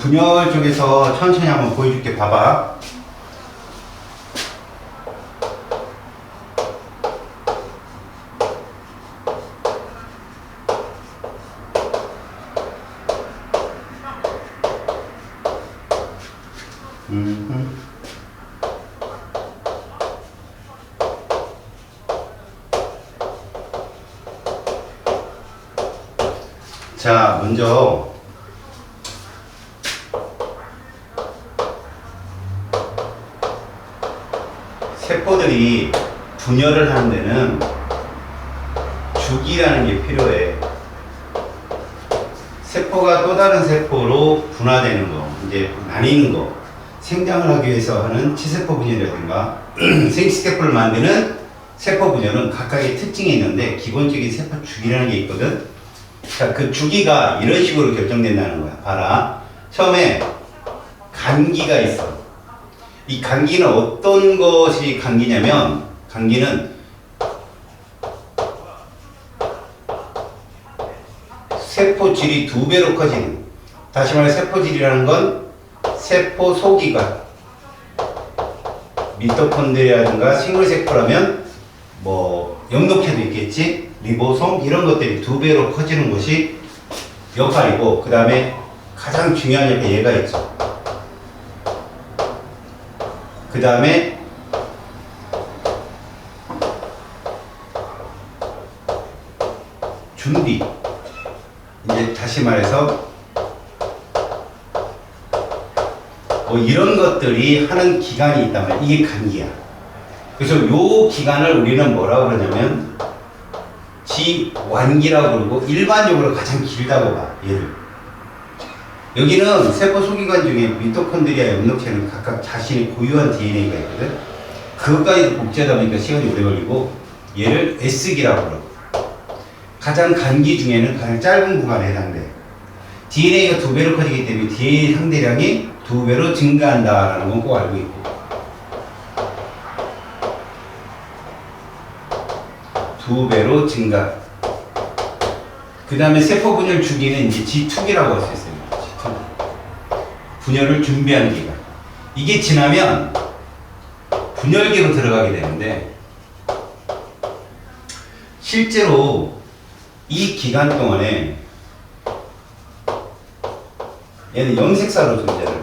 분열 쪽에서 천천히 한번 보여줄게. 봐봐. 자, 먼저 세포들이 분열을 하는 데는 주기라는 게 필요해. 세포가 또 다른 세포로 분화되는 거, 이제 나뉘는 거, 생장을 하기 위해서 하는 치세포 분열이라든가 생식세포를 만드는 세포 분열은 각각의 특징이 있는데 기본적인 세포 주기라는 게 있거든. 자, 그 주기가 이런 식으로 결정된다는 거야. 봐라. 처음에 간기가 있어. 이 간기는 어떤 것이 간기냐면, 간기는 세포질이 2배로 커지는, 다시 말해 세포질이라는 건 세포 소기관, 미토콘드리아라든가 식물세포라면 뭐 영독체도 있겠지, 리보솜 이런 것들이 2배로 커지는 것이 역할이고, 그 다음에 가장 중요한 역할 얘가 있죠. 그 다음에 준비, 이제 다시 말해서 뭐 이런 것들이 하는 기간이 있단 말이야. 이게 간기야. 그래서 요 기간을 우리는 뭐라고 그러냐면 지완기라고 그러고, 일반적으로 가장 길다고 봐. 얘를 여기는 세포 소기관 중에 미토콘드리아 영역체는 각각 자신의 고유한 DNA가 있거든. 그것까지도 복제하다 보니까 시간이 오래 걸리고, 얘를 S기라고 그러고, 가장 간기 중에는 가장 짧은 구간에 해당돼. DNA가 2배로 커지기 때문에 DNA 상대량이 2배로 증가한다라는 건 꼭 알고 있고, 2배로 증가. 그 다음에 세포 분열 주기는 이제 G2기라고 할 수 있어요. 분열을 준비하는 기간. 이게 지나면 분열기로 들어가게 되는데, 실제로 이 기간 동안에 얘는 염색사로 존재를 해.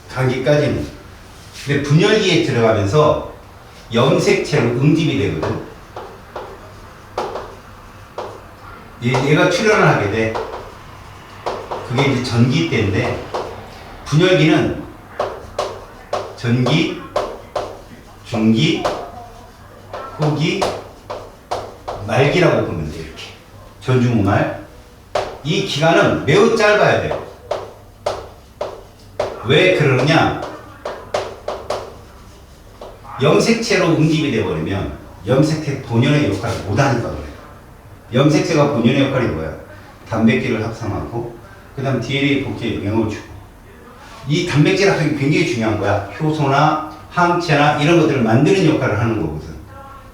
간기까지는. 근데 분열기에 들어가면서 염색체로 응집이 되거든. 얘가 출현을 하게 돼. 그게 이제 전기 때인데, 분열기는 전기, 중기, 후기, 말기라고 보면 돼. 이렇게 전중후말. 이 기간은 매우 짧아야 돼요. 왜 그러느냐? 염색체로 응집이 되어버리면 염색체 본연의 역할을 못하니까 그래요. 염색체가 본연의 역할이 뭐야? 단백질을 합성하고, 그 다음 DNA 복제에 영향을 주고, 이 단백질 합성이 굉장히 중요한 거야. 효소나 항체나 이런 것들을 만드는 역할을 하는 거거든.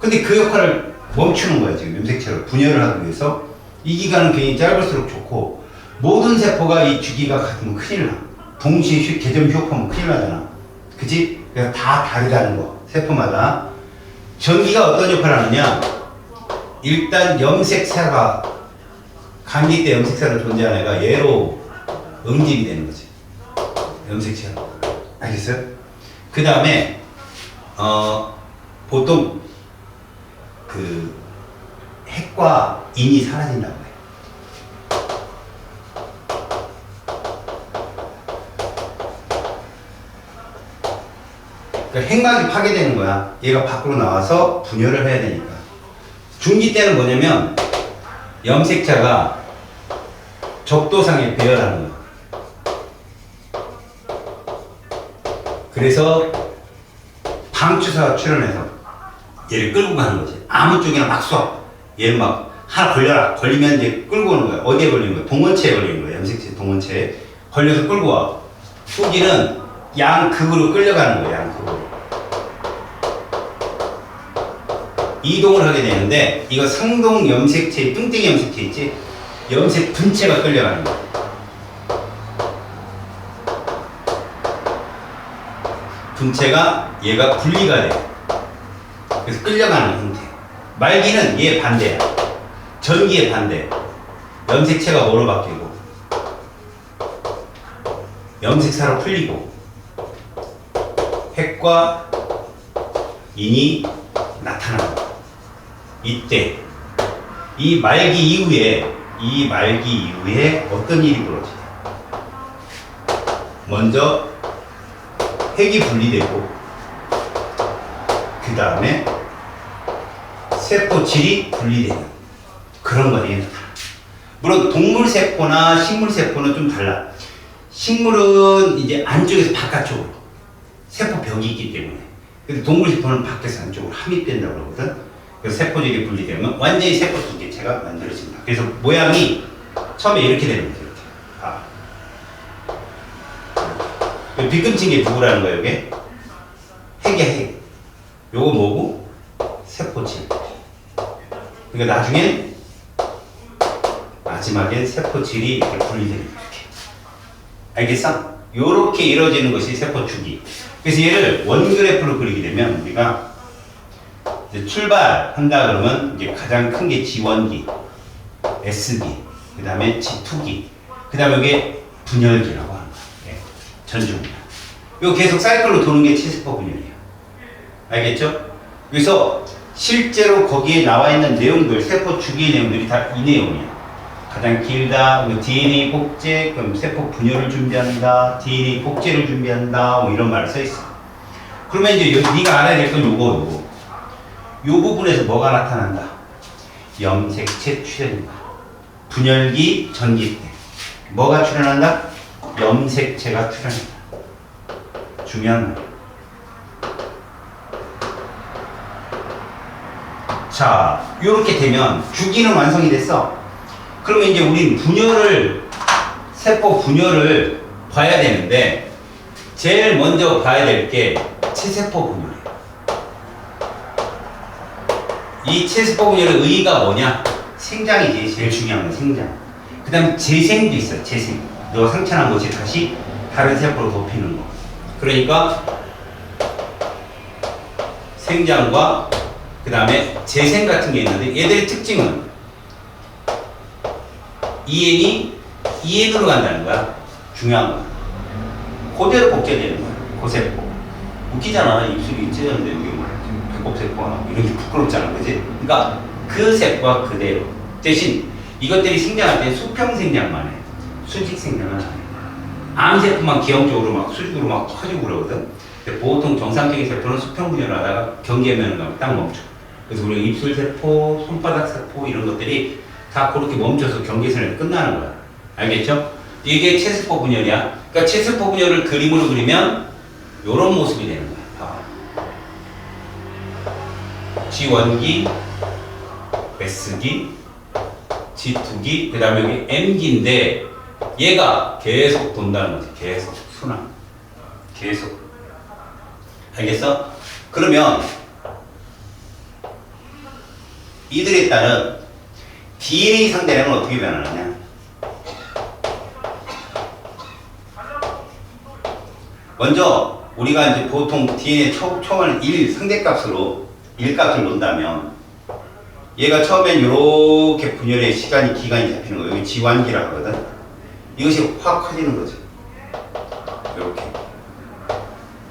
근데 그 역할을 멈추는 거야, 지금 염색체로 분열을 하기 위해서. 이 기간은 굉장히 짧을수록 좋고, 모든 세포가 이 주기가 같으면 큰일 나. 동시에 개점 휴업하면 큰일 나잖아. 그치? 그래서 다 다르다는 거, 세포마다. 전기가 어떤 역할을 하느냐? 일단 염색체가, 간기 때 염색체로 존재하는 애가 얘로 응집이 되는 거지. 염색체로. 알겠어요? 그 다음에 보통 그 핵과 인이 사라진다고 해. 그러니까 핵막이 파괴되는 거야. 얘가 밖으로 나와서 분열을 해야 되니까. 중기 때는 뭐냐면 염색체가 적도상에 배열하는 거야. 그래서 방추사가 출현해서 얘를 끌고 가는 거지. 아무 쪽이나 막 쏴. 얘를 막 하나 걸려라. 걸리면 이제 끌고 오는 거야. 어디에 걸리는 거야? 동원체에 걸리는 거야. 염색체 동원체에 걸려서 끌고 와. 후기는 양극으로 끌려가는 거야. 양극으로 이동을 하게 되는데, 이거 상동 염색체, 뚱땡이 염색체 있지? 염색 분체가 끌려가는 거야. 분체가 얘가 분리가 돼. 그래서 끌려가는 형태. 말기는 얘 반대야. 전기의 반대. 염색체가 뭐로 바뀌고 염색사로 풀리고 핵과 인이 나타나고 이때 이 말기 이후에 어떤 일이 벌어지냐. 먼저 핵이 분리되고 그 다음에 세포질이 분리되는 그런 것이 나타나. 물론 동물세포나 식물세포는 좀 달라. 식물은 이제 안쪽에서 바깥쪽으로 세포벽이 있기 때문에. 근데 동물세포는 밖에서 안쪽으로 함입된다고 그러거든. 그래서 세포질이 분리되면 완전히 세포 두 개체가 만들어집니다. 그래서 모양이 처음에 이렇게 되는 거죠. 이렇게. 빗금친 게 누구라는 거예요, 이게? 핵이야, 핵. 요거 뭐고? 세포질. 그러니까 나중엔 마지막엔 세포질이 이렇게 분리되는 거예요. 이렇게. 알겠어? 요렇게 이루어지는 것이 세포 주기. 그래서 얘를 원그래프로 그리게 되면 우리가 이제 출발한다 그러면 이제 가장 큰 게 G1기, S기, 그 다음에 G2기, 그 다음에 이게 분열기라고 하는 거예요. 네. 전중분. 이거 계속 사이클로 도는 게 체세포 분열이에요. 알겠죠? 그래서 실제로 거기에 나와 있는 내용들, 세포 주기의 내용들이 다 이 내용이에요. 가장 길다, DNA 복제, 그럼 세포 분열을 준비한다, DNA 복제를 준비한다, 뭐 이런 말을 써 있어. 그러면 이제 네가 알아야 될 건 요거. 요 부분에서 뭐가 나타난다? 염색체 출현입니다. 분열기 전기 때 뭐가 출현한다? 염색체가 출현한다. 중요한 말. 자, 요렇게 되면 주기는 완성이 됐어. 그러면 이제 우린 세포 분열을 봐야 되는데, 제일 먼저 봐야 될 게 체세포 분열이에요. 이 체세포 분열의 의의가 뭐냐? 생장이지, 제일 중요한 건 생장. 그 다음에 재생도 있어요, 재생. 너 상처난 것이 다시 다른 세포로 덮이는 거. 그러니까 생장과 그 다음에 재생 같은 게 있는데, 얘들의 특징은 EN으로 간다는 거야. 중요한 거야. 그대로 복제되는 거야. 고세포. 웃기잖아. 입술이 찢었는데 여기 뭐 배꼽세포가 이런 게 부끄럽잖아. 그지? 그러니까 그 세포가 그대로. 대신 이것들이 생장할 때 수평생장만 해. 수직생장은 안 해. 암세포만 기형적으로 막 수직으로 막 커지고 그러거든. 근데 보통 정상적인 세포는 수평분열을 하다가 경계면을 가면 딱 멈춰. 그래서 우리가 입술세포, 손바닥세포 이런 것들이 다 그렇게 멈춰서 경계선에서 끝나는 거야. 알겠죠? 이게 체세포 분열이야. 그러니까 체세포 분열을 그림으로 그리면 이런 모습이 되는 거야. G1기, S기, G2기, 그 다음에 여기 M기인데 얘가 계속 돈다는 거지. 계속. 순환. 계속. 알겠어? 그러면 이들에 따른 DNA 상대량은 어떻게 변하느냐? 먼저 우리가 이제 보통 DNA 초반에 1 상대값으로 1값을 놓는다면 얘가 처음엔 이렇게 분열의 기간이 잡히는 거예요. 여기 G1기라고 하거든. 이것이 확 커지는 거죠. 이렇게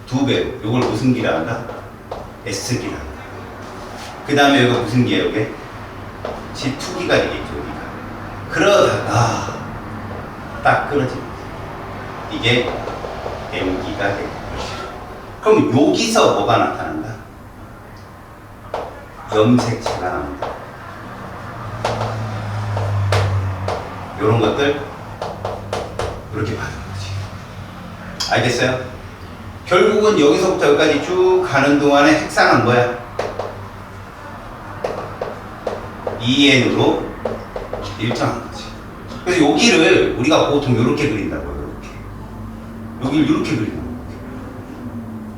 2배로. 이걸 무슨 기라 한다? S기라 한다. 그 다음에 여기가 무슨 기예요? 이게 G2기가 되겠죠. 여기가. 그러다가 딱 끊어집니다. 이게 M기가 되고. 그럼 여기서 뭐가 나타난다? 염색체가 나옵니다. 이런 것들 이렇게 봐주는 거지. 알겠어요? 결국은 여기서부터 여기까지 쭉 가는 동안에 핵상은 뭐야? EN으로 일정한 거지. 그래서 여기를 우리가 보통 이렇게 그린다고요. 이렇게. 여기를 이렇게 그리는 거예요.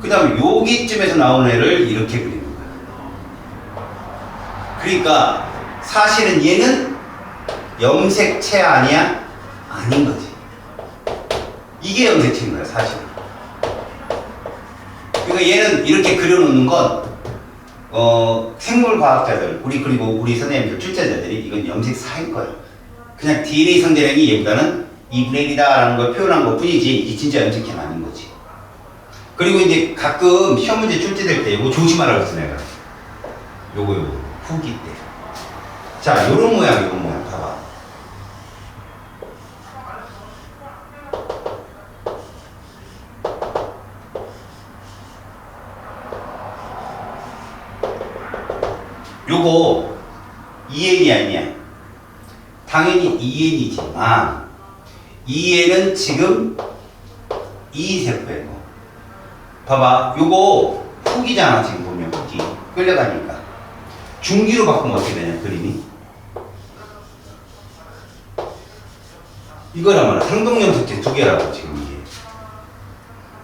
그 다음에 여기쯤에서 나오는 애를 이렇게 그리는 거야. 그러니까 사실은 얘는 염색체 아니야? 아닌 거지. 이게 염색체인 거야, 사실은. 그러니까 얘는 이렇게 그려놓는 건 생물과학자들 그리고 우리 선생님들 출제자들이 이건 염색사인 거예요. 그냥 DNA 상대량이 얘보다는 2분의 1이다라는 걸 표현한 것 뿐이지 이게 진짜 염색체는 아닌 거지. 그리고 이제 가끔 시험 문제 출제될 때 이거 조심하라고 했어 내가. 요거 후기 때. 자, 요런 모양 봐봐. 요거 2N이 아니야. 당연히 2N이지만 2N은 지금 2세포예요. 봐봐, 요거 후기잖아. 지금 보면 후기 끌려가니까 중기로 바꾸면 어떻게 되냐 그림이. 이거란 말이야. 상동염색체 두 개라고 지금 이게.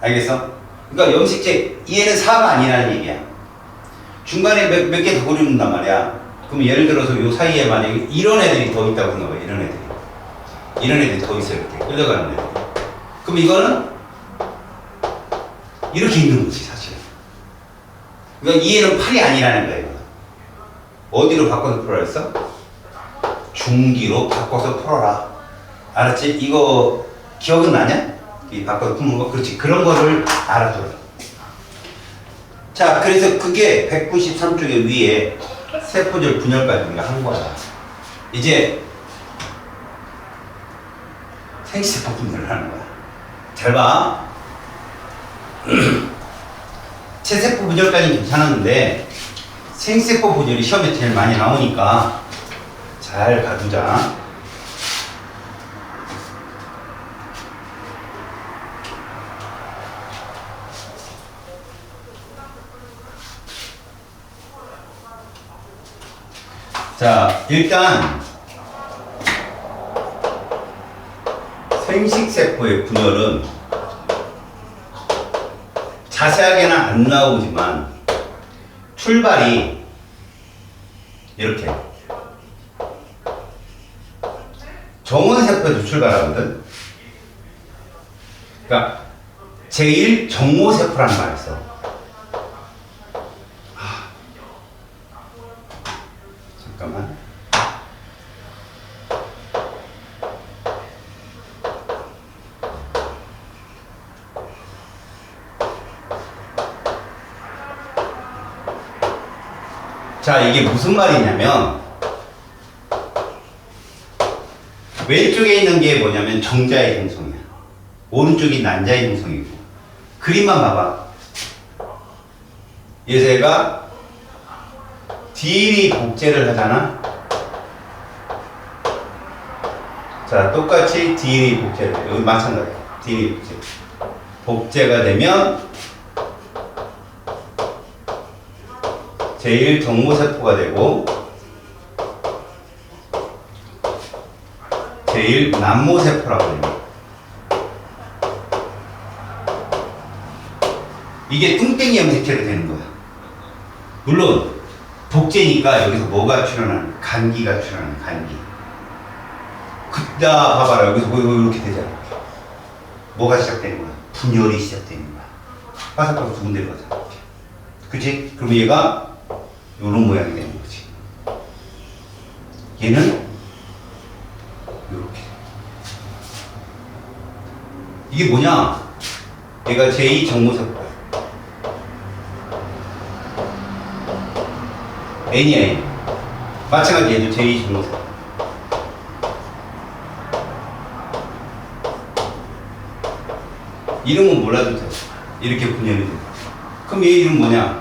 알겠어? 그러니까 염색체 얘는 4가 아니라는 얘기야. 중간에 몇 개 더 그려놓는단 말이야. 그럼 예를 들어서 요 사이에 만약에 이런 애들이 더 있다고 생각해. 이런 애들이 더 있어요. 이렇게 끌려가는 애들. 그럼 이거는 이렇게 있는 거지 사실. 그러니까 이 애는 8이 아니라는 거야. 이거. 어디로 바꿔서 풀어라 했어? 중기로 바꿔서 풀어라. 알았지? 이거 기억은 나냐? 이 바꿔서 푸는 거? 그렇지. 그런 거를 알아둬라. 자, 그래서 그게 193쪽의 위에 세포절 분열까지 우리가 한 거야. 이제 생세포 분열을 하는 거야. 잘 봐. 체세포 분열까지는 괜찮았는데 생세포 분열이 시험에 제일 많이 나오니까 잘 가두자. 자, 일단 생식세포의 분열은 자세하게는 안 나오지만 출발이 이렇게 정원세포에서 출발하거든. 그러니까 제1정모세포라는 말이 있어. 잠깐만. 자, 이게 무슨 말이냐면 왼쪽에 있는 게 뭐냐면 정자의 행성이야. 오른쪽이 난자의 행성이고. 그림만 봐봐. 얘가 DNA 복제를 하잖아. 자, 똑같이 DNA 복제를 해. 여기 마찬가지야. DNA 복제. 복제가 되면 제1정모세포가 되고 제1남모세포라고 합니다. 이게 뚱땡이 염색체로 되는 거야. 물론 복제니까 여기서 뭐가 출현하는? 간기가 출현하는 간기. 그다 봐봐라. 여기서 이렇게 되잖아. 뭐가 시작되는 거야? 분열이 시작되는 거야. 바삭바삭 두 군데로 가잖아. 그치? 그럼 얘가 요런 모양이 되는 거지. 얘는 요렇게. 이게 뭐냐? 얘가 제2정모세포야. N이야, N. 마찬가지 얘도 제2정모세포. 이름은 몰라도 돼. 이렇게 분열이 돼. 그럼 얘 이름 뭐냐?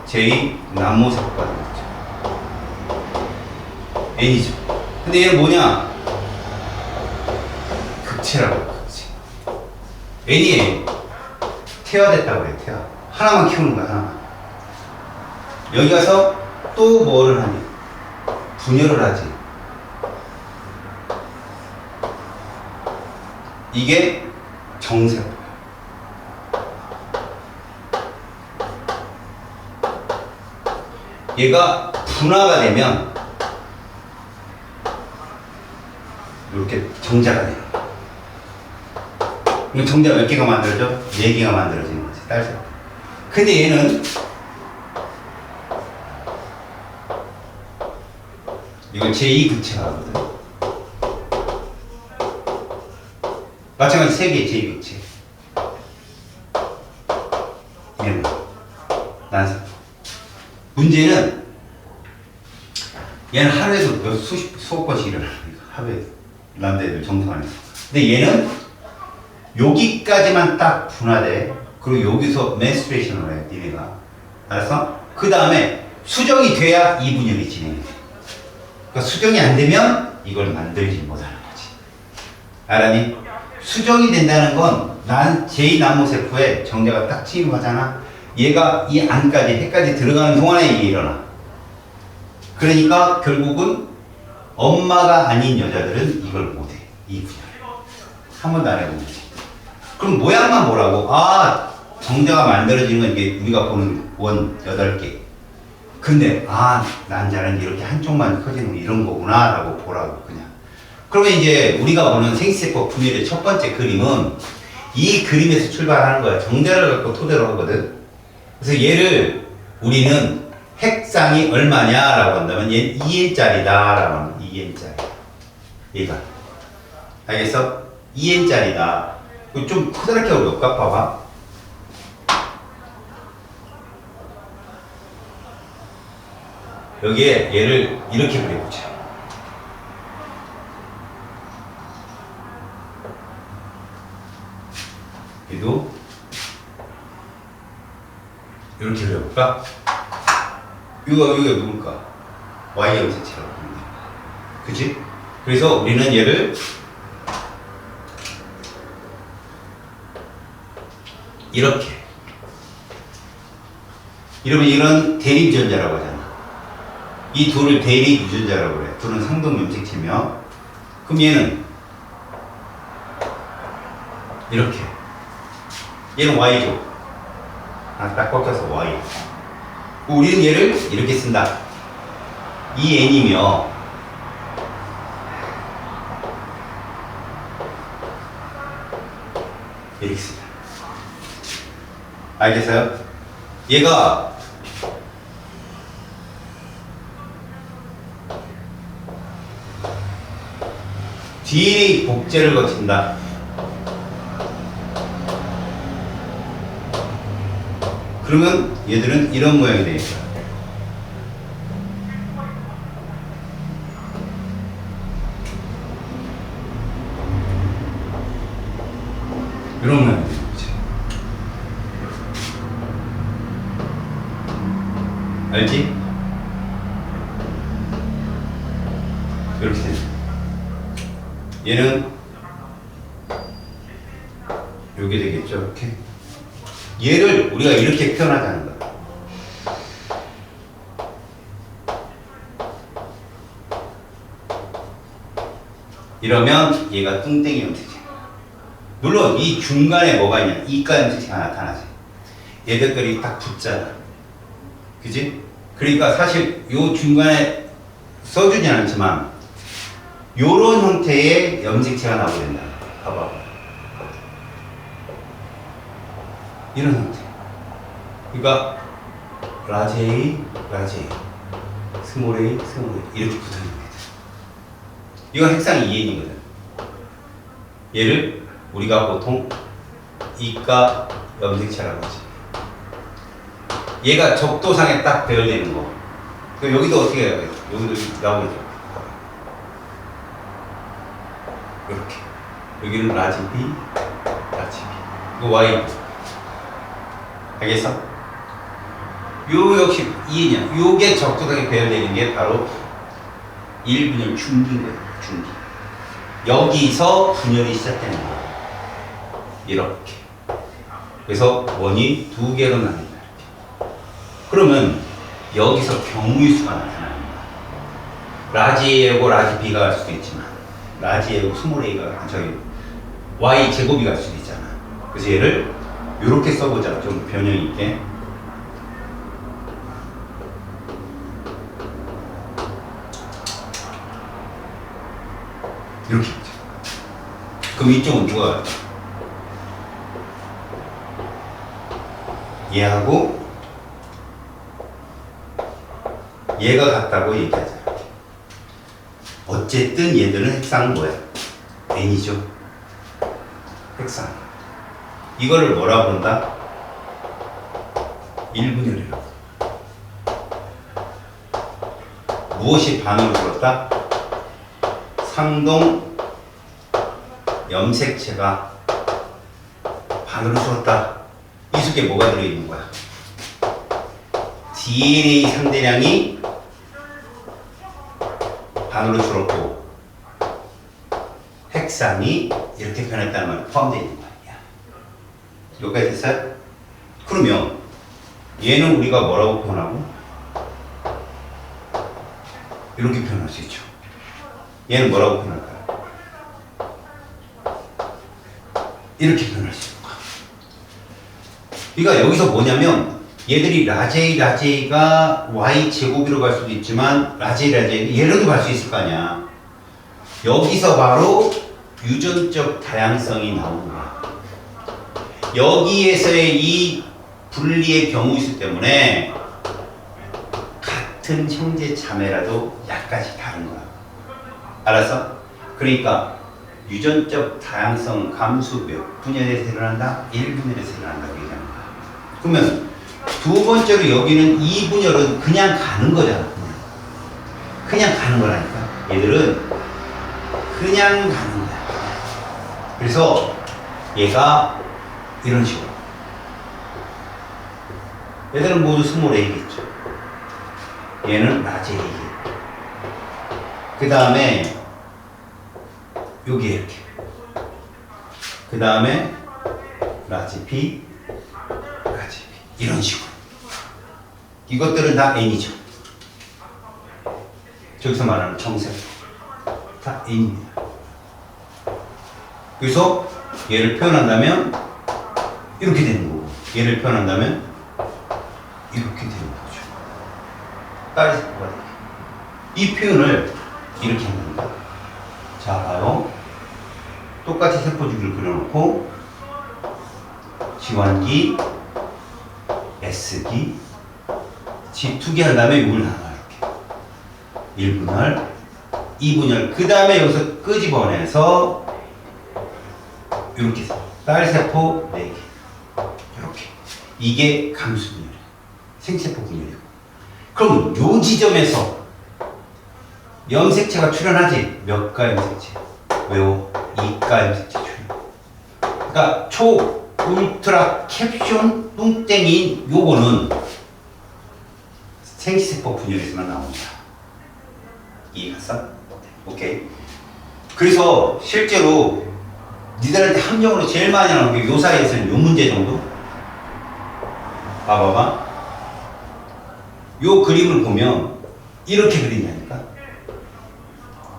제2남모세포가 되겠죠. N이죠. 근데 얘는 뭐냐? 극체라고. 극체. N이 태화됐다고 그래. 태화. 하나만 키우는 거야. 하나만. 여기 가서 또 뭐를 하니? 분열을 하지. 이게 정세포. 얘가 분화가 되면 이렇게 정자가 돼요. 이 정자가 몇 개가 만들어져? 4개가 만들어지는 거지. 딸세포. 근데 얘는 이걸 제2극체가 하거든. 마찬가지 세 개의 제2극체. 얘는 난상. 문제는 얘는 하루에도 수억 번씩 일어나는 거야. 하루에 남자애들 정상 안에서. 근데 얘는 여기까지만 딱 분화돼. 그리고 여기서 menstruation을 해, 니네가. 알았어? 그 다음에 수정이 돼야 이 분열이 진행이 돼. 그러니까 수정이 안 되면 이걸 만들지 못하는 거지. 알았니? 수정이 된다는 건 난 제2남모세포에 정제가 딱 침입하잖아. 얘가 이 안까지, 해까지 들어가는 동안에 이게 일어나. 그러니까 결국은 엄마가 아닌 여자들은 이걸 못해. 이 분열. 한 번도 안 해본 거지. 그럼 모양만 보라고. 아, 정자가 만들어지는 건 이게 우리가 보는 원 8개. 근데 난자는 이렇게 한쪽만 커지는 이런 거구나 라고 보라고 그냥. 그러면 이제 우리가 보는 생체세포 분열의 첫 번째 그림은 이 그림에서 출발하는 거야. 정자를 갖고 토대로 하거든. 그래서 얘를 우리는 핵상이 얼마냐 라고 한다면 얘는 2n짜리다 라고 하면 2n짜리. 얘가. 알겠어? 2n짜리다. 좀 커다랗게 어려울까? 봐봐. 여기에 얘를 이렇게 그려보자. 얘도 이렇게 그려볼까? 여기가 누굴까? Y 염색체라고 합니다. 그치? 그래서 우리는 얘를 이렇게. 이러면 이런 대립전자라고 하잖아. 이 둘을 대립 유전자라고 그래. 둘은 상동 염색체며. 그럼 얘는 이렇게. 얘는 Y죠. 딱 꺾여서 Y. 우리는 얘를 이렇게 쓴다. 이 N이며 이렇게 쓴다. 알겠어요? 얘가 DNA 복제를 거친다. 그러면 얘들은 이런 모양이 되겠다. 이런 모양이 되는 거지. 알지? 이렇게 되는 거야. 얘는 요게 되겠죠, 이렇게. 얘를 우리가 이렇게 표현하자는 거야. 이러면 얘가 뚱땡이 염색체. 물론 이 중간에 뭐가 있냐, 이가 염색체가 나타나지. 얘들끼리 딱 붙잖아. 그지? 그러니까 사실 요 중간에 써주진 않지만 요런 형태의 염색체가 나오게 된다. 봐봐. 이런 형태. 그러니까 라지 A, 스몰 A, 이렇게 붙어있는 거야. 이건 핵상 2n이거든. 얘를 우리가 보통 이가 염색체라고 하지. 얘가 적도상에 딱 배열되는 거. 여기도 어떻게 해야 돼? 여기도 나오겠죠. 이렇게. 여기는 라지 B. 이거 Y. 알겠어? 요 역시 이해냐? 요게 적도상에 배열되는 게 바로 1분열 중기인 거예요. 중기. 여기서 분열이 시작되는 거예요. 이렇게. 그래서 원이 2개로 나뉜다. 이렇게. 그러면 여기서 경우일수가 나타나는 거야. 라지 A하고 라지 B가 갈 수도 있지만 라지 A하고 스몰 A가 Y 제곱이 갈 수도 있잖아. 그래서 얘를 이렇게 써보자. 좀 변형 있게. 이렇게 하자. 그럼 이쪽은 누가 갈까? 얘하고 얘가 같다고 얘기하자. 어쨌든 얘들은 핵상은 뭐야? n이죠. 핵상. 이거를 뭐라고 부른다? 1분열이라고. 무엇이 반으로 줄었다? 상동 염색체가 반으로 줄었다. 이 속에 뭐가 들어있는 거야? DNA 상대량이 반으로 줄었고 핵상이 이렇게 변했다는 말이 포함되어 있는 거야. 여기까지 됐어요? 그러면 얘는 우리가 뭐라고 표현하고? 이렇게 표현할 수 있죠. 얘는 뭐라고 표현할까요? 이렇게 표현할 수 있는 거야. 그러니까 여기서 뭐냐면 얘들이 라제이가 y제곱으로 갈 수도 있지만 라제이 얘로도 갈 수 있을 거 아니야. 여기서 바로 유전적 다양성이 나오는 거야. 여기에서의 이 분리의 경우이수 때문에 같은 형제 자매라도 약간씩 다른 거야. 알았어? 그러니까 유전적 다양성 감수 몇 분열에서 일어난다? 1분열에서 일어난다고 얘기하는 거야. 그러면 두 번째로 여기는 2분열은 그냥 가는 거잖아. 그냥 가는 거라니까. 얘들은 그냥 가는 거야. 그래서 얘가 이런 식으로. 얘들은 모두 스몰 a겠죠. 얘는 라지 a. 그 다음에 여기 이렇게. 그 다음에 라지 b, 라지 b. 이런 식으로. 이것들은 다 n이죠. 저기서 말하는 정세포. 다 n입니다. 그래서 얘를 표현한다면 이렇게 되는 거고, 얘를 표현한다면 이렇게 되는 거죠. 딸이 세포가 되게. 이 표현을 이렇게 하는 겁니다. 자, 봐요. 똑같이 세포 주기를 그려놓고 지환기, S기, G2기 한 다음에 이걸 나눠 이렇게 1분열, 2분열. 그 다음에 여기서 끄집어내서 이렇게 딸세포 4개. 이렇게. 이게 감수분열이에요. 생세포 분열이고. 그럼 요 지점에서 염색체가 출현하지. 몇 가 염색체? 왜요? 2가 염색체 출현. 그러니까 초 울트라 캡숑 뚱땡이인 요거는 생세포 분열에서만 나옵니다. 이해갔어? 오케이. 그래서 실제로 니들한테 함정으로 제일 많이 나오는 게 요 사이에서는 요 문제 정도? 봐봐봐. 요 그림을 보면 이렇게 그린다니까?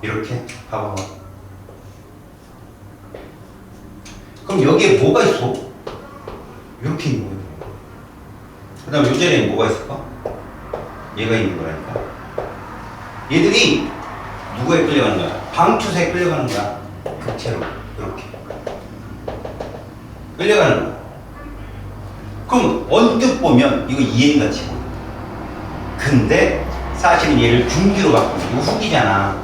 이렇게? 봐봐봐. 그럼 여기에 뭐가 있어? 이렇게 있는 거예요. 그 다음에 요 자리에 뭐가 있을까? 얘가 있는 거라니까. 얘들이 누구에 끌려가는 거야? 방투사에 끌려가는 거야. 극체로. 이렇게. 끌려가는 거야. 그럼 언뜻 보면 이거 EN같이 보여. 근데 사실은 얘를 중기로 바꾸면 이거 후기잖아.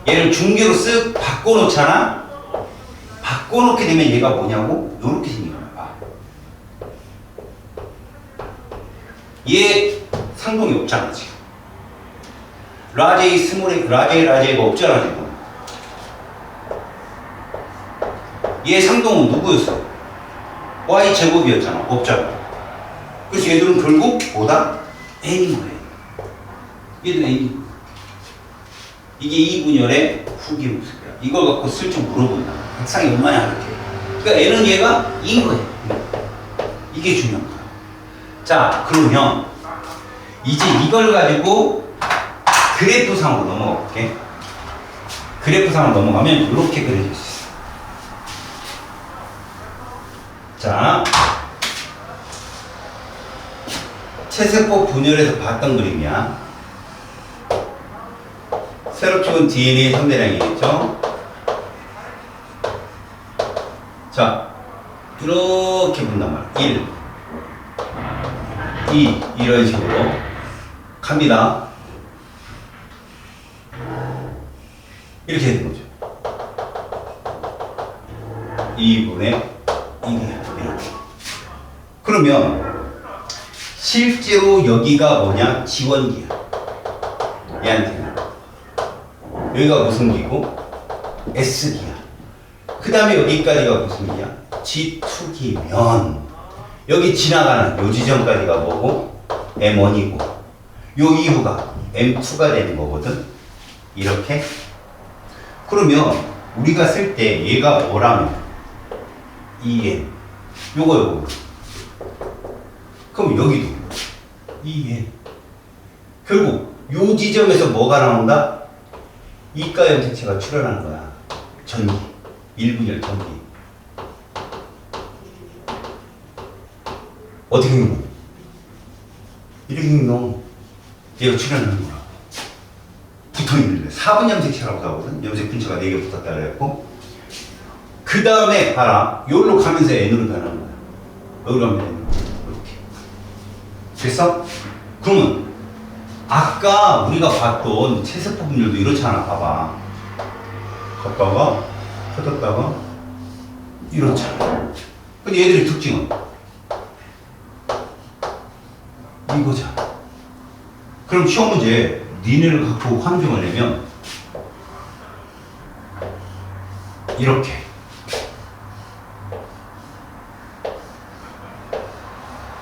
얘를 중기로 쓱 바꿔놓잖아. 바꿔놓게 되면 얘가 뭐냐고? 요렇게 생긴 거야. 얘 상동이 없잖아 지금. 라제이 스몰이 라제이가 없잖아 지금. 얘 상동은 누구였어? y 제곱이었잖아. 없잖아. 그래서 얘들은 결국 뭐다? n인 거예요. 얘들 n. 이게 2분열의 후기 모습이야. 이걸 갖고 슬쩍 물어본다. 핵상이 얼마냐 이렇게. 그러니까 n은 얘가 2인 거예요. 이게 중요한 거야. 자, 그러면 이제 이걸 가지고 그래프상으로 넘어가 볼게. 그래프상으로 넘어가면 이렇게 그려질 수 있어. 자, 체세포 분열에서 봤던 그림이야. 새로 찍은 DNA 선대량이겠죠? 자, 이렇게 본단 말이야. 1, 이런 식으로 갑니다. 이렇게 되는 거죠. 2분의 1이야. 이렇게. 그러면 실제로 여기가 뭐냐? 지원기야. 얘한테는. 여기가 무슨 기고? S기야. 그 다음에 여기까지가 무슨 기야? G2기면 여기 지나가는 요 지점까지가 뭐고? M1이고 요 이후가 M2가 되는 거거든. 이렇게. 그러면 우리가 쓸 때 얘가 뭐라면 EM 요거 그럼 여기도 EM 결국 요 지점에서 뭐가 나온다? 이가 염색체가 출현하는 거야. 전기, 일분열 전기. 어떻게 생겨? 이렇게 생겨. 얘가 출현하는 거야. 붙어있는 거야. 4분 염색체라고 하거든. 염색 분체가 4개 붙었다 그랬고. 그 다음에 봐라. 여기로 가면서 N으로 변하는 거야. 여기로 가면 N으로. 이렇게. 됐어? 그러면 아까 우리가 봤던 채세포 분열도 이렇잖아. 봐봐. 갔다가 펴졌다가 이렇잖아. 근데 얘들의 특징은 이거잖아. 그럼 시험 문제 니네를 갖고 환경을 내면 이렇게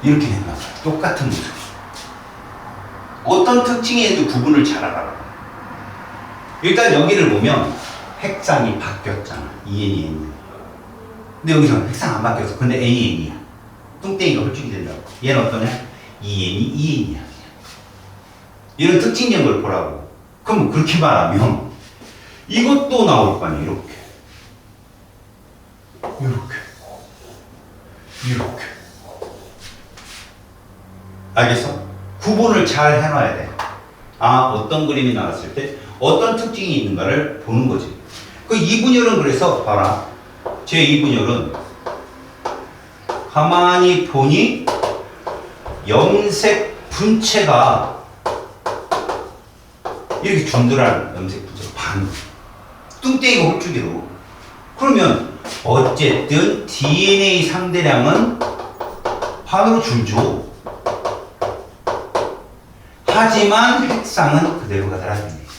된다. 똑같은 모습. 어떤 특징에도 구분을 잘 알아라. 일단 여기를 보면 핵상이 바뀌었잖아. EN이 N. 근데 여기서 핵상 안 바뀌었어. 근데 N이 N이야. 뚱땡이가 홀쭉이 된다고. 얘는 어떠냐? EN이 EN이야. 이런 특징적인 걸 보라고. 그럼 그렇게 말하면 이것도 나올 거 아니야. 이렇게. 알겠어? 구분을 잘 해놔야 돼. 아, 어떤 그림이 나왔을 때 어떤 특징이 있는가를 보는 거지. 그 이분열은 그래서 봐라. 제 이분열은 가만히 보니 염색 분체가 이렇게 준들한 염색 분체가 반. 뚱땡이가 홀쭉이로. 그러면 어쨌든 DNA 상대량은 반으로 줄죠. 하지만 핵상은 그대로가 달라집니다.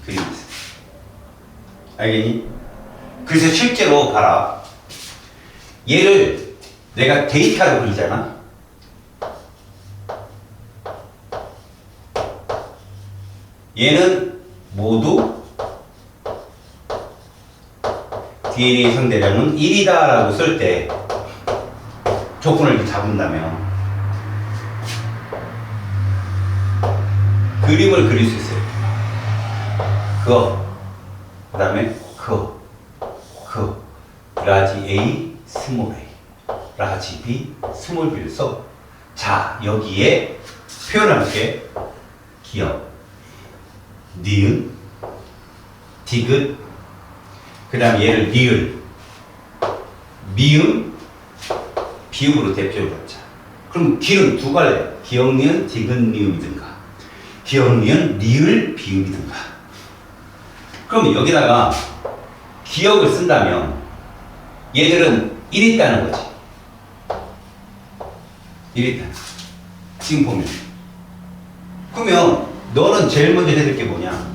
그림이 있어. 알겠니? 그래서 실제로 봐라. 얘를 내가 데이터로 그리잖아. 얘는 모두 DNA 상대량은 1이다 라고 쓸 때 조건을 잡은다면 그림을 그릴 수 있어요. 그 다음에 라지 A, 스몰 a, 라지 B, 스몰 b를 써. 자, 여기에 표현할게. 기억, 니은, 디귿, 그 다음 얘를 리을, 미음, 비음으로 대표를 잡자. 그럼 기는 두 갈래. 기억, 니은, 디귿, 미음이든가, 기억, 니은, 리을, 비음이든가. 그럼 여기다가 기억을 쓴다면 얘들은 1이 있다는 거지. 1이 있다. 지금 보면. 그러면 너는 제일 먼저 해야 될 게 뭐냐?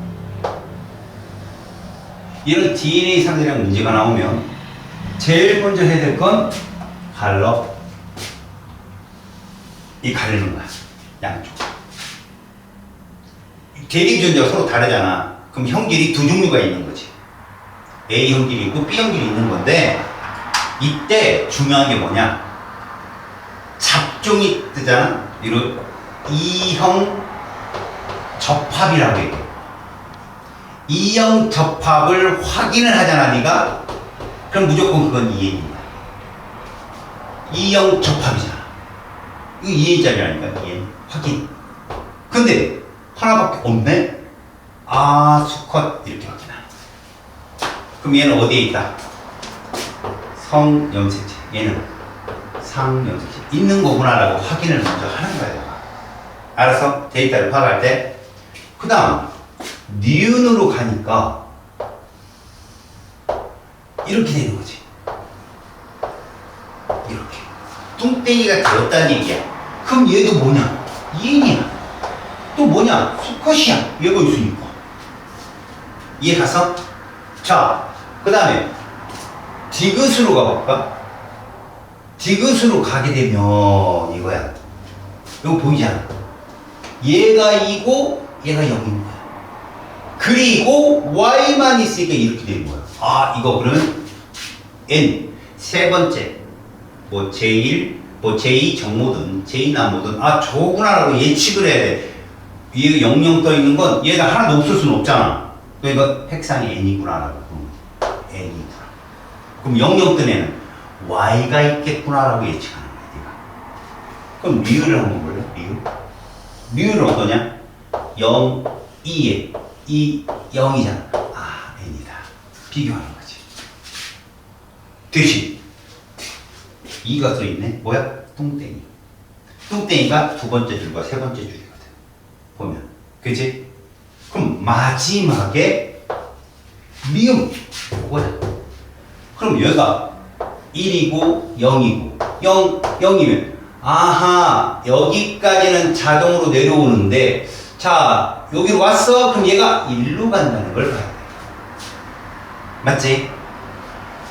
이런 DNA 상대량 문제가 나오면 제일 먼저 해야 될 건 갈러. 이 가르는 거야. 양쪽. 대립전자가 서로 다르잖아. 그럼 형질이 두 종류가 있는 거지. A 형질이 있고 B 형질이 있는 건데 이때 중요한 게 뭐냐? 잡종이 뜨잖아. 이런 E형 접합이라고 얘기해. E형 접합을 확인을 하잖아, 네가. 그럼 무조건 그건 EN이야. E형 접합이잖아. 이거 EN짜리라니까, EN. 확인. 근데 하나밖에 없네? 아, 수컷 이렇게 밖에 나. 그럼 얘는 어디에 있다? 성염색체. 얘는 상염색체 있는 거구나라고 확인을 먼저 하는 거예요. 알아서 데이터를 파악할 때. 그 다음 니은으로 가니까 이렇게 되는 거지. 이렇게 뚱땡이가 되었다는 얘기야. 그럼 얘도 뭐냐? 이인이야. 또 뭐냐? 수컷이야. 얘가 있으니까. 이해 가서? 자, 그 다음에 디귿으로 가볼까? 디귿으로 가게 되면 이거야. 이거 보이잖아. 얘가 2고 얘가 0인 거야. 그리고 y만 있으니까 이렇게 되는 거야. 아, 이거 그러면 n 세 번째 뭐 제1 뭐 제2 정모든 제2 남모든 아 저구나라고 예측을 해야 돼. 얘 00 떠 있는 건 얘가 하나도 없을 수는 없잖아. 그러니까 핵상이 n이구나라고. n이구나. 그럼 00 뜬 애는 y가 있겠구나라고 예측하는 거야. 네가. 그럼 리을을 한번 볼래? 리을. 리을은 어떠냐? 0, 2에 2, 0이잖아. 아, n이다. 비교하는 거지. 대신 2가 써있네. 뭐야? 뚱땡이. 뚱땡이가 두 번째 줄과 세 번째 줄이거든. 보면. 그치? 그럼 마지막에 미음. 뭐야? 그럼 얘가 1이고 0이고 0이면 아하 여기까지는 자동으로 내려오는데 자 여기로 왔어? 그럼 얘가 1로 간다는 걸 봐야 돼. 맞지?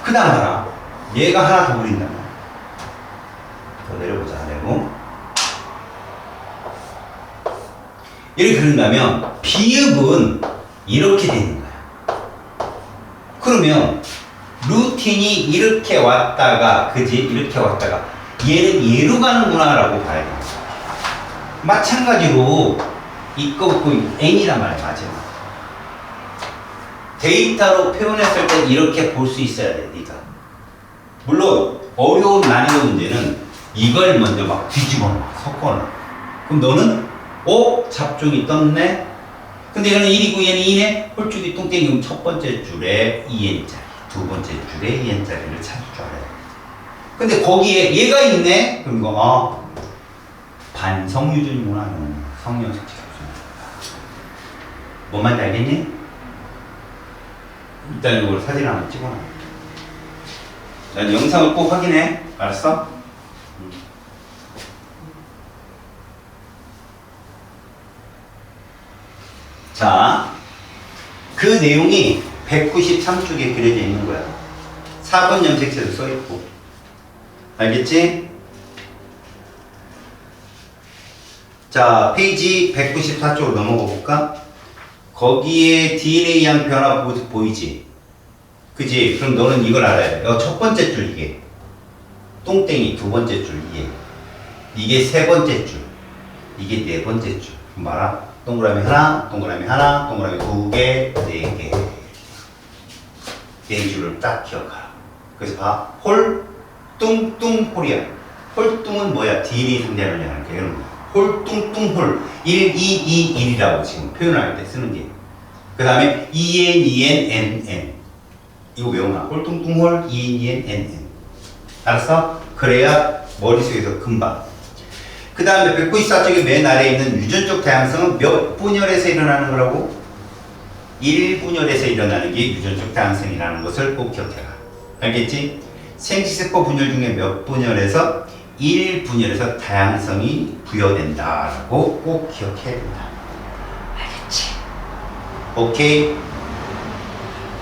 그 다음 봐라. 얘가 하나 더 그린단 말이야. 더 내려보자. 아래로. 이렇게 그린다면 비읍은 이렇게 되는 거야. 그러면 루틴이 이렇게 왔다가 그지? 이렇게 왔다가 얘는 얘로 가는구나 라고 봐야 돼. 마찬가지로 이거 n이란 말이야. 맞아. 데이터로 표현했을 때 이렇게 볼 수 있어야 돼. 네가. 물론 어려운 난이도 문제는 이걸 먼저 막 뒤집어놔. 섞어놔. 그럼 너는 잡종이 떴네. 근데 얘는 1이고 얘는 2네. 홀쭉이 뚱땡이. 그럼 첫 번째 줄에 2n짜리, 두 번째 줄에 2n짜리를 찾을 줄 알아야 돼. 근데 거기에 얘가 있네. 그럼 이거 반성유전이구나. 성형색체 없습니다. 뭔 말인지 알겠니? 일단 이걸 사진 한번 찍어놔. 난 영상을 꼭 확인해. 알았어? 자, 그 내용이 193쪽에 그려져 있는 거야. 4번 염색체도 써있고. 알겠지? 자, 페이지 194쪽으로 넘어가 볼까? 거기에 DNA양 변화 보이지? 그지? 그럼 너는 이걸 알아야 돼. 첫 번째 줄 이게. 똥땡이 두 번째 줄 이게 세 번째 줄. 이게 네 번째 줄. 그럼 봐라. 동그라미 하나, 동그라미 하나, 동그라미 두 개, 네 개. 네 줄을 딱 기억하라. 그래서 봐. 홀, 뚱, 뚱, 홀이야. 홀뚱은 뭐야? DNA 상대하는 거야. 이런 거. 홀, 뚱, 뚱, 홀. 1, 2, 2, 1이라고 지금 표현할 때 쓰는 게. 그 다음에 2n, 2n, n, n. 이거 외우나? 홀, 뚱, 뚱, 홀, 2n, 2n, n, n. 알았어? 그래야 머릿속에서 금방. 그 다음에 194쪽의 맨 아래에 있는 유전적 다양성은 몇 분열에서 일어나는 거라고? 1분열에서 일어나는 게 유전적 다양성이라는 것을 꼭 기억해라. 알겠지? 생식세포 분열 중에 몇 분열에서 1분열에서 다양성이 부여된다라고 꼭 기억해야 된다. 알겠지? 오케이?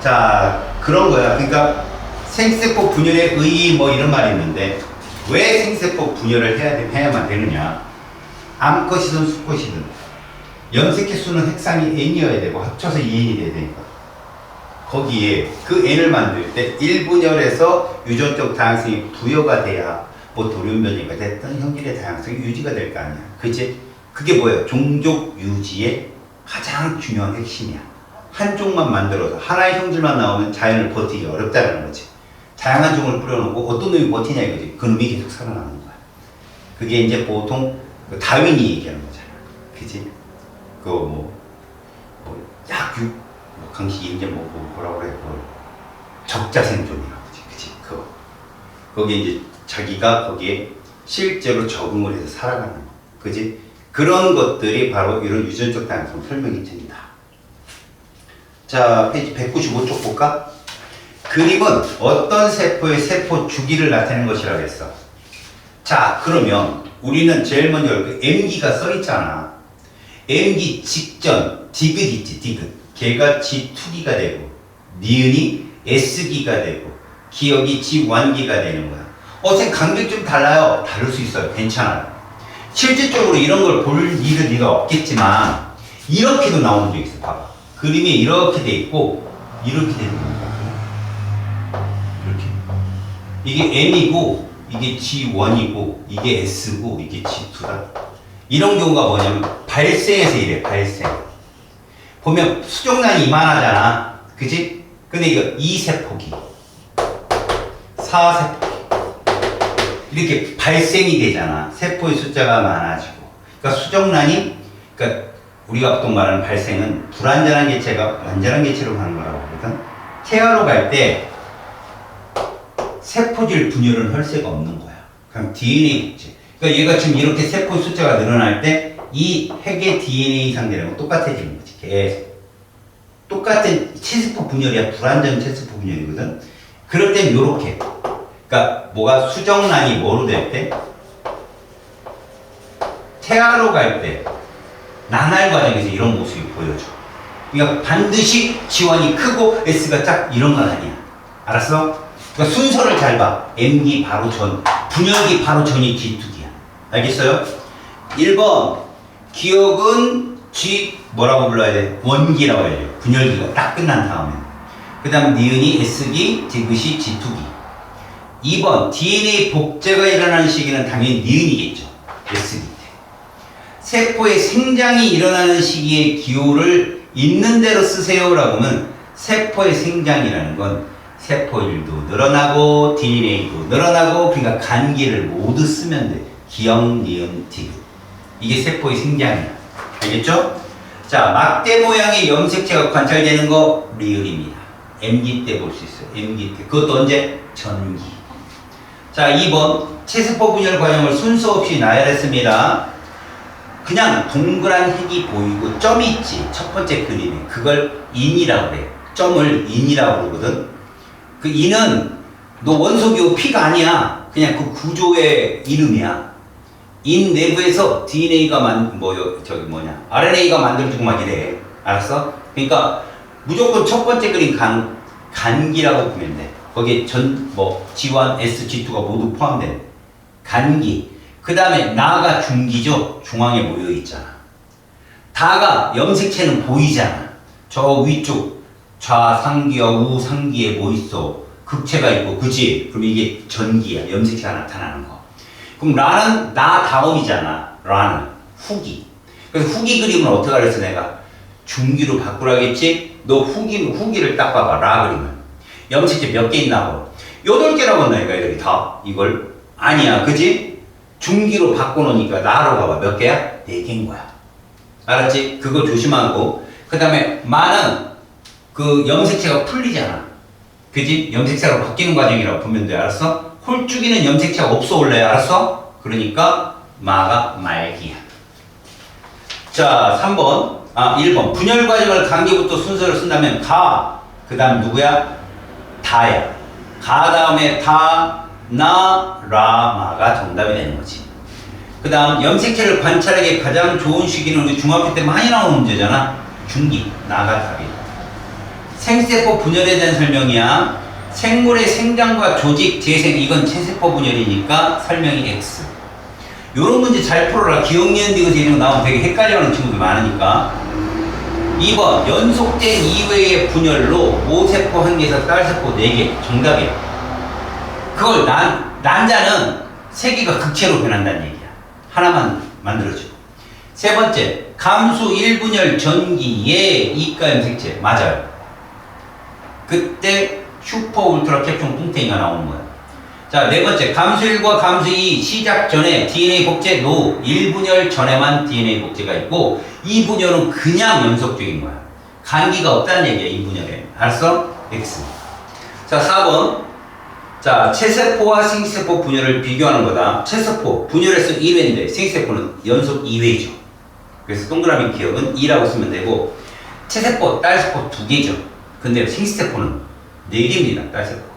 자, 그런 거야. 그러니까 생식세포 분열에 의의 뭐 이런 말이 있는데 왜 생세포 분열을 해야만 되느냐? 암컷이든 수컷이든 염색체 수는 핵상이 n이어야 되고 합쳐서 2n이 돼야 되니까 거기에 그 n을 만들 때 1분열에서 유전적 다양성이 부여가 돼야 뭐 돌연변이가 됐든 형질의 다양성이 유지가 될 거 아니야. 그치? 그게 뭐야? 종족 유지의 가장 중요한 핵심이야. 한 종만 만들어서 하나의 형질만 나오면 자연을 버티기 어렵다는 거지. 다양한 종을 뿌려놓고 어떤 놈이 버티냐 이거지. 그 놈이 계속 살아나는 거야. 그게 이제 보통 다윈이 얘기하는 거잖아. 그지? 약육, 강시 이제 뭐라고 그래. 적자생존이라고 그지? 그치? 거기에 이제 자기가 거기에 실제로 적응을 해서 살아가는 거. 그지? 그런 것들이 바로 이런 유전적 다양성 설명이 됩니다. 자, 페이지 195쪽 볼까? 그림은 어떤 세포의 세포 주기를 나타내는 것이라고 했어. 자, 그러면 우리는 제일 먼저 그 M기가 써있잖아. M기 직전, 디귿 있지, 디귿. 걔가 G2기가 되고, 니은이 S기가 되고, 기억이 G1기가 되는 거야. 쌤, 간격이 좀 달라요. 다를 수 있어요. 괜찮아요. 실질적으로 이런 걸 볼 일은 네가 없겠지만, 이렇게도 나오는 적 있어. 봐봐. 그림이 이렇게 돼 있고, 이렇게 되는 거야. 이렇게. 이게 M이고, 이게 G1이고, 이게 S고, 이게 G2다. 이런 경우가 뭐냐면, 발생에서 이래, 발생. 보면 수정란이 이만하잖아. 그지? 근데 이거 2세포기, 4세포기. 이렇게 발생이 되잖아. 세포의 숫자가 많아지고. 그러니까 수정란이, 그러니까 우리가 보통 말하는 발생은 불완전한 개체가 완전한 개체로 가는 거라고 하거든. 태아로 갈 때 세포질 분열은 혈세가 없는 거야. 그냥 DNA 복제. 그러니까 얘가 지금 이렇게 세포의 숫자가 늘어날 때 이 핵의 DNA 상대랑 똑같아지는 거지. 계속. 똑같은 체세포 분열이야. 불완전 체세포 분열이거든. 그럴 땐 요렇게. 그러니까 뭐가 수정란이 뭐로 될 때? 태아로 갈 때 나날 과정에서 이런 모습이 보여줘. 그러니까 반드시 G1이 크고 S가 작 이런 건 아니야. 알았어? 그러니까 순서를 잘 봐. M기 바로 전, 분열기 바로 전이 G2기야. 알겠어요? 1번 기억은 G 뭐라고 불러야 돼? 원기라고 해야 돼. 분열기가 딱 끝난 다음에. 그 다음 니은이 S기, 디귿이 G2기. 2번 DNA 복제가 일어나는 시기는 당연히 니은이겠죠. S기 때. 세포의 생장이 일어나는 시기의 기호를 있는 대로 쓰세요라고 하면 세포의 생장이라는 건 세포일도 늘어나고 DNA도 늘어나고 그러니까 간기를 모두 쓰면 돼. 기억, 니은, 디귿. 이게 세포의 생장이야. 알겠죠? 자, 막대 모양의 염색체가 관찰되는 거 리을입니다. M기 때 볼 수 있어요. M기 때. 그것도 언제? 전기. 자, 2번 체세포 분열 과정을 순서 없이 나열했습니다. 그냥 동그란 핵이 보이고 점이 있지. 첫 번째 그림에. 그걸 인이라고 그래. 점을 인이라고 그러거든. 그 인은 너 원소기호 P가 아니야. 그냥 그 구조의 이름이야. 인 내부에서 DNA가 RNA가 만들어지고 막 이래. 알았어? 그러니까 무조건 첫 번째 그림 간기라고 보면 돼. 거기에 G1, S, G2가 모두 포함된 간기. 그 다음에 나가 중기죠. 중앙에 모여 있잖아. 다가 염색체는 보이잖아. 저 위쪽 좌상기와 우상기에 뭐 있어? 극체가 있고, 그치? 그럼 이게 전기야. 염색체가 나타나는 거. 그럼 라는 나 다음이잖아. 라는 후기. 그래서 후기 그림은 어떻게 하랬어 내가? 중기로 바꾸라겠지? 너 후기를 딱 봐봐. 라 그림은. 염색체 몇 개 있나고? 8개라고 했나 얘가 다 이걸? 아니야. 그치? 중기로 바꿔놓으니까 나로 가봐. 몇 개야? 4개인 거야. 알았지? 그거 조심하고. 그 다음에 마는 그 염색체가 풀리잖아. 그지? 염색체로 바뀌는 과정이라고 보면 돼. 알았어? 홀쭉이는 염색체가 없어 원래. 알았어? 그러니까 마가 말기야. 자, 1번 분열 과정을 간기부터 순서를 쓴다면 가, 그 다음 누구야? 다야. 가 다음에 다, 나, 라, 마가 정답이 되는 거지. 그 다음 염색체를 관찰하기에 가장 좋은 시기는 우리 중학교 때 많이 나오는 문제잖아. 중기, 나가 답이야. 생세포 분열에 대한 설명이야. 생물의 생장과 조직, 재생, 이건 체세포 분열이니까 설명이 X. 요런 문제 잘 풀어라. 기억, 니은, 디귿 이런 거 나오면 되게 헷갈려하는 친구들 많으니까. 2번 연속된 이외의 분열로 모세포 1개에서 딸세포 4개. 정답이야. 그걸 난자는 3개가 극체로 변한다는 얘기야. 하나만 만들어지고. 세 번째, 감수 1분열 전기에 이가 염색체. 맞아요. 그때 슈퍼 울트라 캡숑 뚱땡이가 나오는 거야. 자, 네 번째, 감수 1과 감수 2 시작 전에 DNA 복제 노. 1분열 전에만 DNA 복제가 있고 2분열은 그냥 연속적인 거야. 간기가 없다는 얘기야. 2분열에. 알았어? X. 자, 4번 자, 체세포와 생세포 분열을 비교하는 거다. 체세포 분열에서 1회인데 생세포는 연속 2회죠. 그래서 동그라미 기억은 2라고 쓰면 되고, 체세포, 딸세포 2개죠. 근데 생세포는 4개입니다. 딸세포가.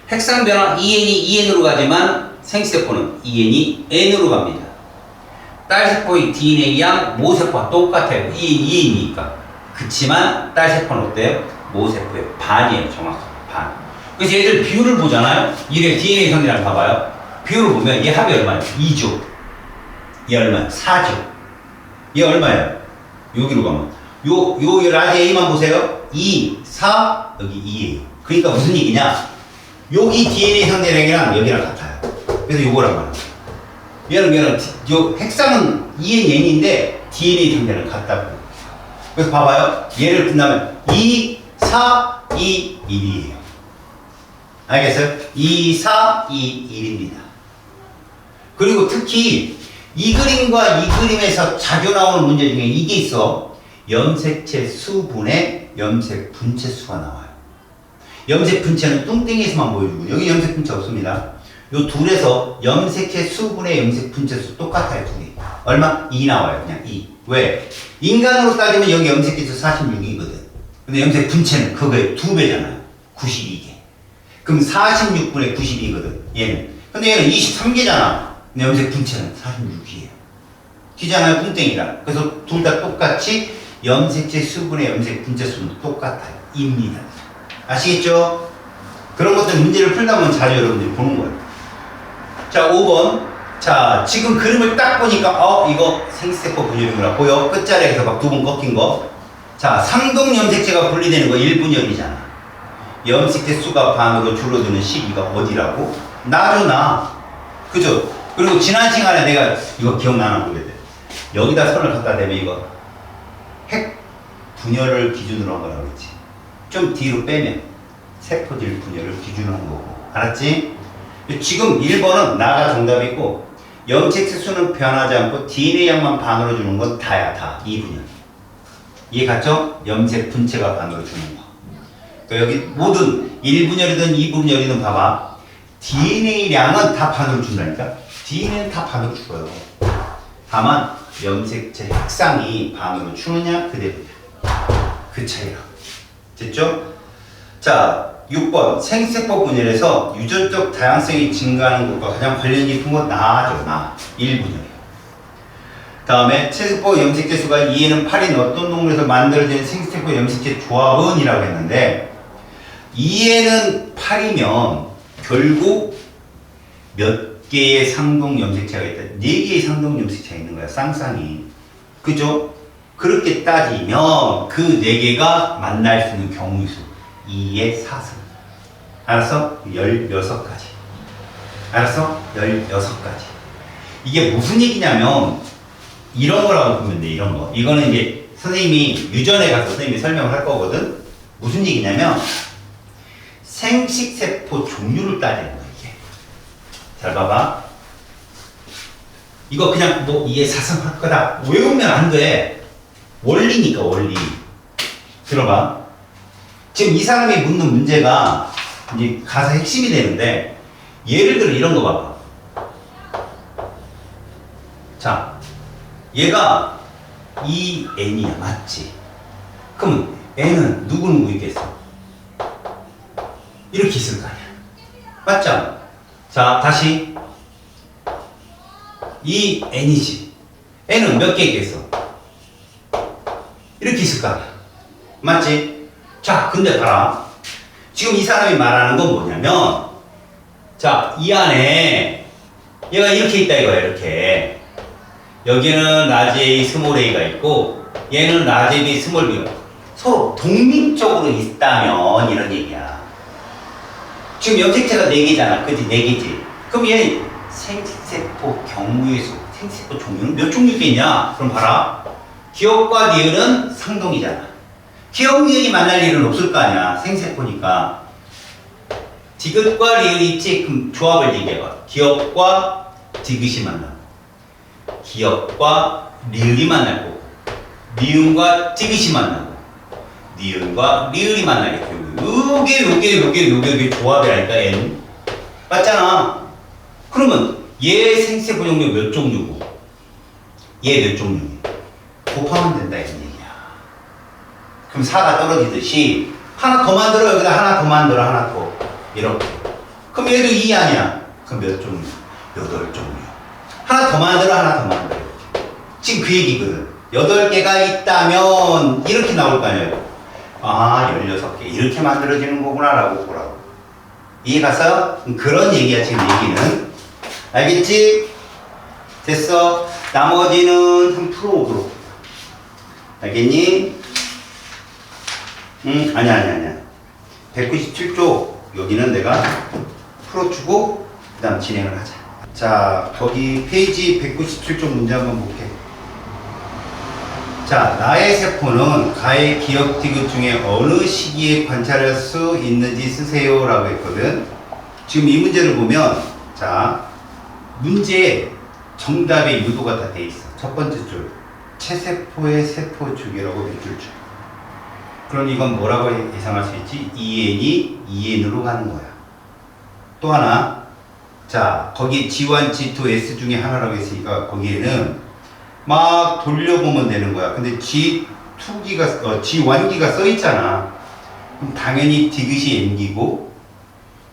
핵상 변화 EN이 EN으로 가지만 생세포는 EN이 N으로 갑니다. 딸세포의 DNA 양 모세포와 똑같아요. EN이니까. 그치만 딸세포는 어때요? 모세포의 반이에요. 정확하게 반. 그래서 얘들 비율을 보잖아요. 이래 DNA 성이랑 봐봐요. 비율을 보면 얘 합이 얼마예요? 2조. 얘 얼마예요? 4조. 얘 얼마예요? 여기로 가면 요 라지 A만 보세요. 2, 4, 여기 2예요. 그러니까 무슨 얘기냐? 여기 DNA 상대량이랑 여기랑 같아요. 그래서 요거란 말이에요. 얘는 요 핵상은 ENN인데 DNA 상대는 같다고. 그래서 봐봐요. 얘를 끝나면 2, 4, 2, 1이에요. 알겠어요? 2, 4, 2, 1입니다. 그리고 특히 이 그림과 이 그림에서 자주 나오는 문제 중에 이게 있어. 염색체 수분의 염색 분체 수가 나와요. 염색 분체는 뚱땡이에서만 보여주고 여기 염색 분체 없습니다. 요 둘에서 염색체 수분의 염색 분체 수 똑같아요. 둘이. 얼마? 2 나와요. 그냥 2. 왜? 인간으로 따지면 여기 염색체 수 46이거든. 근데 염색 분체는 그거의 2배잖아요. 92개. 그럼 46분의 92거든. 얘는. 근데 얘는 23개잖아. 근데 염색 분체는 46이에요. 기잖아요. 뚱땡이다. 그래서 둘 다 똑같이 염색체 수분의 염색 분체 수는 똑같아요. 입니다. 아시겠죠? 그런 것들 문제를 풀다 보면 자주 여러분들이 보는 거예요. 자, 5번. 자, 지금 그림을 딱 보니까 이거 생세포 분열이구나. 보여? 끝자리에서 막 2번 꺾인 거. 자, 상동 염색체가 분리되는 거 1분열이잖아. 염색체 수가 반으로 줄어드는 시기가 어디라고? 나죠, 나. 그죠? 그리고 지난 시간에 내가 이거 기억나나 모르겠네. 여기다 선을 갖다 대면 이거 핵 분열을 기준으로 한 거라고 그랬지. 좀 뒤로 빼면 세포질 분열을 기준으로 한 거고. 알았지? 지금 1번은 나가 정답이고 염색체 수는 변하지 않고 DNA 양만 반으로 주는 건 다야, 다. 2분열. 이해 갔죠? 염색 분체가 반으로 주는 거. 그러니까 여기 모든 1분열이든 2분열이든 봐봐. DNA량은 다 반으로 준다니까? DNA는 다 반으로 죽어요. 다만 염색체 핵상이 반으로 추느냐 그대로야. 그 차이라. 됐죠? 자, 6번 생세포 분열에서 유전적 다양성이 증가하는 것과 가장 관련 깊은 건 나죠. 나. 1분열. 다음에 체세포 염색체 수가 2에는 8인 어떤 동물에서 만들어진 생세포 염색체 조합은 이라고 했는데 2에는 8이면 결국 몇 개의 상동 염색체가 있다? 4개의 상동 염색체가 있는 거야. 쌍쌍이. 그죠? 그렇게 따지면 그 4개가 만날 수 있는 경우 수 2의 4승. 알았어? 16가지. 알았어? 16가지. 이게 무슨 얘기냐면 이런 거라고 보면 돼. 이런 거. 이거는 이제 선생님이 유전에 가서 선생님이 설명을 할 거거든. 무슨 얘기냐면 생식세포 종류를 따지는 거야. 이게. 잘 봐봐. 이거 그냥 뭐 이해 사성할 거다 외우면 안 돼. 원리니까 원리. 들어봐. 지금 이 사람이 묻는 문제가 이제 가사 핵심이 되는데 예를 들어 이런 거 봐봐. 자, 얘가 이 N이야. 맞지? 그럼 N은 누구 있겠어? 이렇게 있을 거 아니야. 맞죠? 자, 다시 이 N이지. N은 몇 개 있겠어? 이렇게 있을 거 아니야. 맞지? 자, 근데 봐라. 지금 이 사람이 말하는 건 뭐냐면 자, 이 안에 얘가 이렇게 있다 이거야. 이렇게. 여기는 라지 A, 스몰 A가 있고 얘는 라지 B, 스몰 B가 서로 독립적으로 있다면 이런 얘기야. 지금 염색체가 4개잖아. 그치? 4개지. 그럼 얘 생세포 경우의 수, 생세포 종류는 몇 종류가 있냐? 그럼 봐라. 기억과 니은은 상동이잖아. 기억, 니은이 만날 일은 없을 거 아니야. 생세포니까. 디귿과 리을이 있지? 그럼 조합을 얘기해봐. 기억과 디귿이 만나. 기억과 리을이 만날 거고. 니은과 디귿이 만나고. 니은과 리을이 만나겠죠. 요게 조합이라니까. N. 맞잖아. 그러면 얘 생체 부정류 몇 종류고 얘 몇 종류? 곱하면 된다 이 얘기야. 그럼 4가 떨어지듯이 하나 더 만들어. 여기다 하나 더 만들어. 하나 더. 이렇게. 그럼 얘도 2 아니야. 그럼 몇 종류? 8종류. 하나 더 만들어. 하나 더 만들어. 지금 그 얘기거든. 8개가 있다면 이렇게 나올 거 아니에요. 아, 16개. 이렇게 만들어지는 거구나 라고 보라고. 이해가서? 그런 얘기야 지금 얘기는. 알겠지? 됐어. 나머지는 한번 풀어오도록. 알겠니? 아니야. 197쪽 여기는 내가 풀어주고 그 다음 진행을 하자. 자, 거기 페이지 197쪽 문제 한번 볼게. 자, 나의 세포는 가의 기억 디귿 중에 어느 시기에 관찰할 수 있는지 쓰세요 라고 했거든. 지금 이 문제를 보면 자, 문제에 정답의 유도가 다 돼 있어. 첫 번째 줄 체세포의 세포 주기라고 몇 줄 줄. 그럼 이건 뭐라고 예상할 수 있지? EN이 EN으로 가는 거야. 또 하나, 자, 거기 G1, G2, S 중에 하나라고 했으니까 거기에는 막 돌려보면 되는 거야. 근데 G2기가, G1기가 써 있잖아. 그럼 당연히 디귿이 N기고,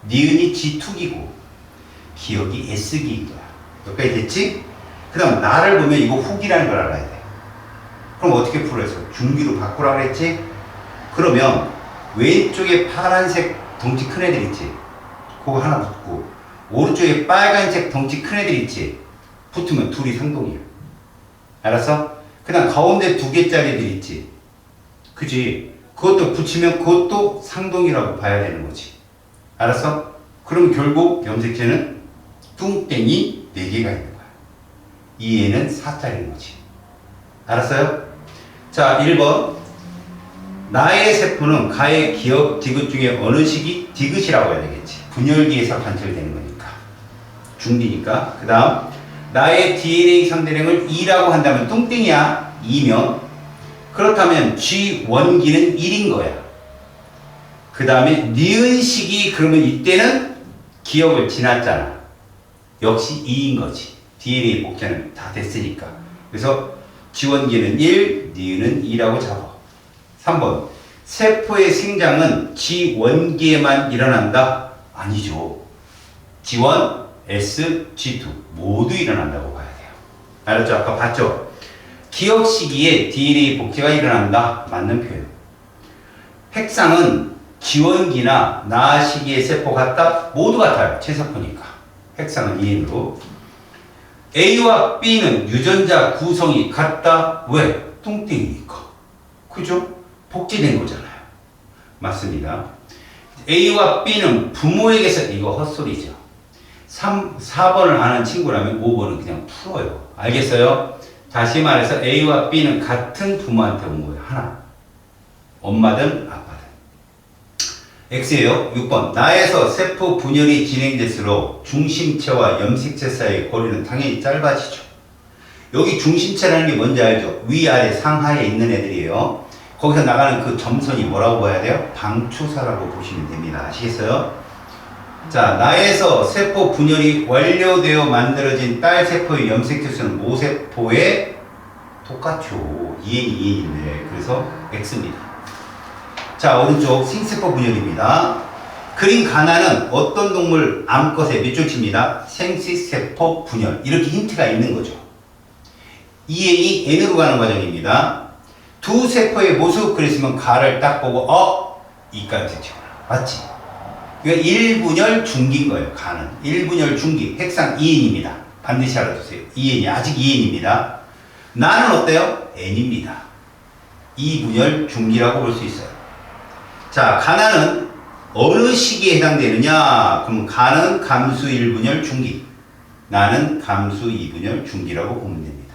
니은이 G2기고, 기억이 S기인 거야. 여기까지 됐지? 그 다음, 나를 보면 이거 훅이라는 걸 알아야 돼. 그럼 어떻게 풀어서 중기로 바꾸라 그랬지? 그러면 왼쪽에 파란색 덩치 큰 애들 있지? 그거 하나 붙고, 오른쪽에 빨간색 덩치 큰 애들 있지? 붙으면 둘이 상동이야. 알았어? 그 다음 가운데 2개짜리들 있지? 그지? 그것도 붙이면 그것도 상동이라고 봐야 되는 거지. 알았어? 그럼 결국 염색체는 뚱땡이 4개가 있는 거야. 이 애는 4짜리인 거지. 알았어요? 자, 1번. 나의 세포는 가의 기억 디귿 중에 어느 시기? 디귿이라고 해야 되겠지. 분열기에서 관찰되는 거니까. 중기니까. 그 다음. 나의 DNA 상대량을 2라고 한다면 뚱땡이야. 2면. 그렇다면 G1기는 1인 거야. 그 다음에 니은 시기 그러면 이때는 기억을 지났잖아. 역시 2인 거지. DNA 복제는 다 됐으니까. 그래서 G1기는 1, 니은은 2라고 잡아. 3번. 세포의 생장은 G1기에만 일어난다? 아니죠. G1, S, G2 모두 일어난다고 봐야 돼요. 알았죠? 아까 봤죠? 기억 시기에 DNA 복제가 일어난다. 맞는 표현. 핵상은 G1기나 나 시기의 세포 같다? 모두 같아요. 체세포니까. 핵상은 EN으로. A와 B는 유전자 구성이 같다? 왜? 뚱땡이니까. 그죠? 복제된 거잖아요. 맞습니다. A와 B는 부모에게서, 이거 헛소리죠. 4번을 아는 친구라면 5번은 그냥 풀어요. 알겠어요? 다시 말해서 A와 B는 같은 부모한테 온 거예요. 하나. 엄마든 아빠든. X예요. 6번. 나에서 세포 분열이 진행될수록 중심체와 염색체 사이의 거리는 당연히 짧아지죠. 여기 중심체라는 게 뭔지 알죠? 위아래 상하에 있는 애들이에요. 거기서 나가는 그 점선이 뭐라고 봐야 돼요? 방추사라고 보시면 됩니다. 아시겠어요? 자, 나에서 세포 분열이 완료되어 만들어진 딸 세포의 염색체 수는 모세포에 똑같죠. 2N, 2N인데. 그래서 X입니다. 자, 오른쪽 생세포 분열입니다. 그린 가나는 어떤 동물 암컷의 몇 줄치입니다. 생식세포 분열. 이렇게 힌트가 있는 거죠. 2N이 N으로 가는 과정입니다. 두 세포의 모습 그랬으면 가를 딱 보고 이가 염색체구나. 맞지? 그러니까 1분열 중기인 거예요. 가는 1분열 중기. 핵상 2N입니다. 반드시 알아두세요. 2N이 아직 2N입니다. 나는 어때요? N입니다. 2분열 중기라고 볼 수 있어요. 자, 가나는 어느 시기에 해당되느냐? 그럼 가는 감수 1분열 중기, 나는 감수 2분열 중기라고 보면 됩니다.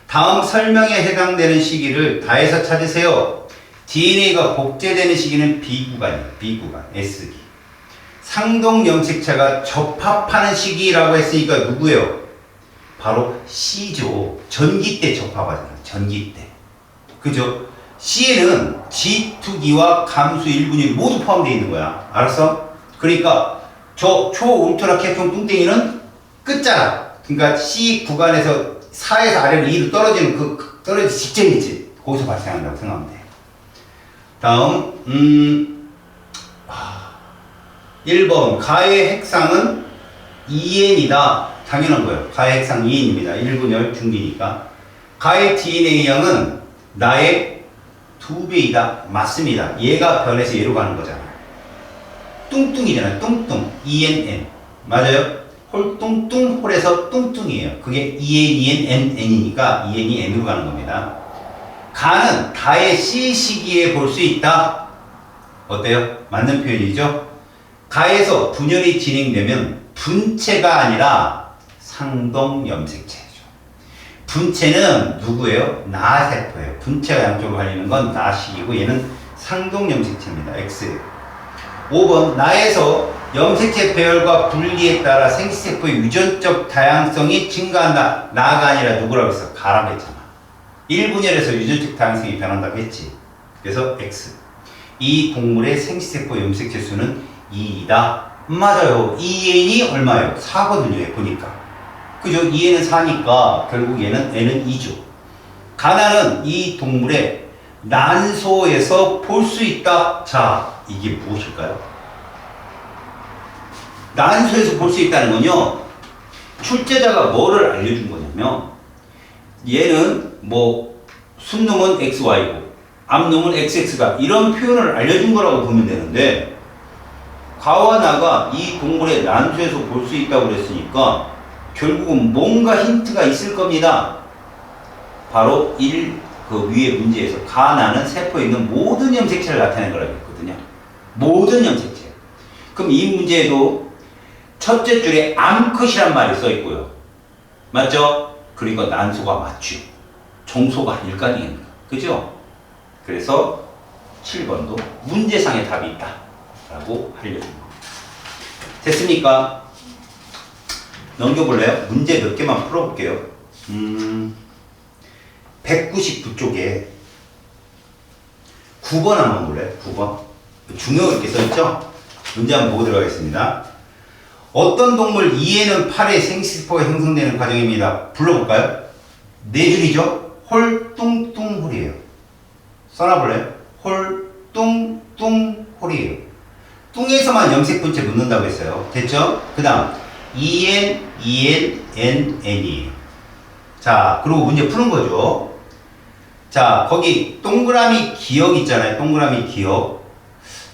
다음 설명에 해당되는 시기를 다해서 찾으세요. DNA가 복제되는 시기는 B구간이에요. B구간, S기. 상동 염색체가 접합하는 시기라고 했으니까 누구예요? 바로 C죠. 전기 때 접합하잖아요. 전기 때. 그죠? C에는 G2기와 감수 1분열이 모두 포함되어 있는 거야. 알았어? 그러니까 저 초울트라 캡형 뚱땡이는 끝자락. 그러니까 C 구간에서 4에서 아래로 2로 떨어지는 그 떨어지기 직전에 있지. 거기서 발생한다고 생각하면 돼. 다음 1번 가의 핵상은 2n이다. 당연한 거예요. 가의 핵상 2n입니다. 1분열 중기니까. 가의 DNA량은 나의 2배이다. 맞습니다. 얘가 변해서 얘로 가는 거잖아. 뚱뚱이잖아요. 뚱뚱. ENN. 맞아요? 홀뚱뚱 홀에서 뚱뚱이에요. 그게 EN, N이니까 EN이 N으로 가는 겁니다. 가는 다의 C 시기에 볼 수 있다. 어때요? 맞는 표현이죠? 가에서 분열이 진행되면 분체가 아니라 상동염색체죠. 분체는 누구예요? 나세포예요. 분체가 양쪽으로 갈리는 건 나식이고 얘는 상동염색체입니다. X. 5번 나에서 염색체 배열과 분리에 따라 생시세포의 유전적 다양성이 증가한다. 나가 아니라 누구라고 했어? 가라고 했잖아. 1분열에서 유전적 다양성이 변한다고 했지. 그래서 X. 이 동물의 생시세포 염색체 수는 2이다. 맞아요. 2n이 얼마예요? 4거든요. 보니까. 그죠? 2n은 4니까 결국 얘는 n은 2죠. 가나는 이 동물의 난소에서 볼 수 있다. 자, 이게 무엇일까요? 난소에서 볼 수 있다는 건요. 출제자가 뭐를 알려준 거냐면 얘는 뭐 순놈은 XY고 암놈은 XX가 이런 표현을 알려준 거라고 보면 되는데 가와 나가 이 동물의 난소에서 볼 수 있다고 그랬으니까 결국은 뭔가 힌트가 있을 겁니다. 바로 그 위에 문제에서 가나는 세포에 있는 모든 염색체를 나타낸 거라고 했거든요. 모든 염색체. 그럼 이 문제에도 첫째 줄에 암컷이란 말이 써 있고요. 맞죠? 그러니까 난소가 맞죠. 정소가 아닐 거 아니겠습니까? 그죠? 그래서 7번도 문제상의 답이 있다. 라고 하려고 합니다. 됐습니까? 넘겨볼래요? 문제 몇 개만 풀어볼게요. 199쪽에 9번 한번 볼래요? 9번. 중요 이렇게 써있죠? 문제 한번 보고 들어가겠습니다. 어떤 동물 2에는 8의 생시세포가 형성되는 과정입니다. 불러볼까요? 네 줄이죠? 홀뚱뚱홀이에요. 써놔볼래요? 홀뚱뚱홀이에요. 뚱에서만 염색분체 묻는다고 했어요. 됐죠? 그 다음 EN, EN, N, N이에요. 자, 그리고 문제 푸는 거죠. 자, 거기 동그라미 기억 있잖아요. 동그라미 기억.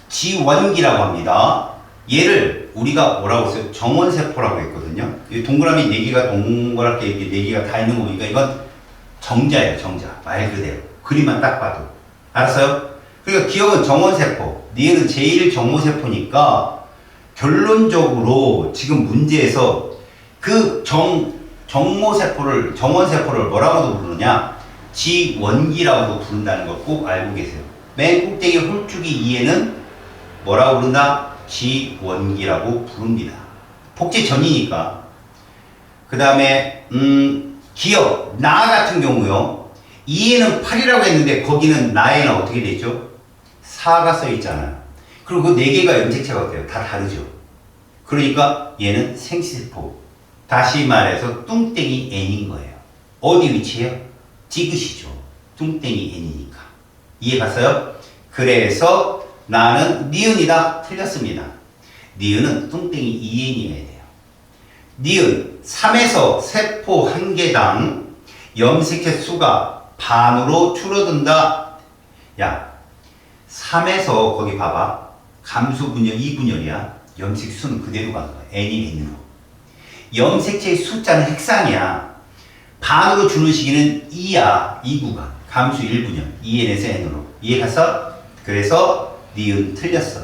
지원기라고 합니다. 얘를 우리가 뭐라고 했어요? 정원세포라고 했거든요. 이 동그라미 4개가 동그랗게 이렇게 4개가 다 있는 거 보니까 이건 정자예요. 정자. 말 그대로. 그림만 딱 봐도. 알았어요? 그러니까 기억은 정원세포. 니은 제1정모세포니까 결론적으로 지금 문제에서 그 정모세포를, 정원세포를 뭐라고도 부르느냐? 지원기라고도 부른다는 걸 꼭 알고 계세요. 맨 꼭대기 홀쭉이 2에는 뭐라고 부른다? 지원기라고 부릅니다. 복제 전이니까. 그 다음에 기억, 나 같은 경우요. 2에는 8이라고 했는데 거기는 나에는 어떻게 돼 있죠? 4가 써 있잖아요. 그리고 그 4개가 염색체가 어때요? 다 다르죠. 그러니까 얘는 생시세포. 다시 말해서 뚱땡이 N인 거예요. 어디 위치에요? 지그시죠. 뚱땡이 N이니까. 이해 갔어요? 그래서 나는 니은이다. 틀렸습니다. 니은은 뚱땡이 2N이어야 돼요. 니은 3에서 세포 1개당 염색체 수가 반으로 줄어든다. 야, 3에서 거기 봐봐. 감수 분열 2분열이야. 염색 수는 그대로 가는 거야. N이 N으로. 염색체의 숫자는 핵상이야. 반으로 주는 시기는 2야. 2구간. 감수 1분열. 2n에서 n으로. 이해 갔어? 그래서 니은 틀렸어.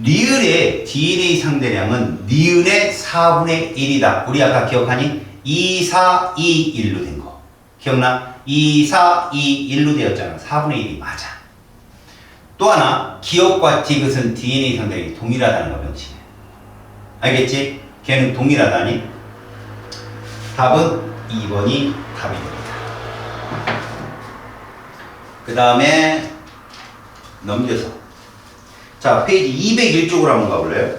리을의 DNA 상대량은 니은의 4분의 1이다. 우리 아까 기억하니? 2, 4, 2, 1로 된 거. 기억나? 2, 4, 2, 1로 되었잖아. 4분의 1이 맞아. 또 하나, 기억과 디귿은 DNA 상대량이 동일하다는 거 명심해. 알겠지? 걔는 동일하다니? 답은 2번이 답이 됩니다. 그 다음에 넘겨서 자, 페이지 201쪽으로 한번 가볼래요?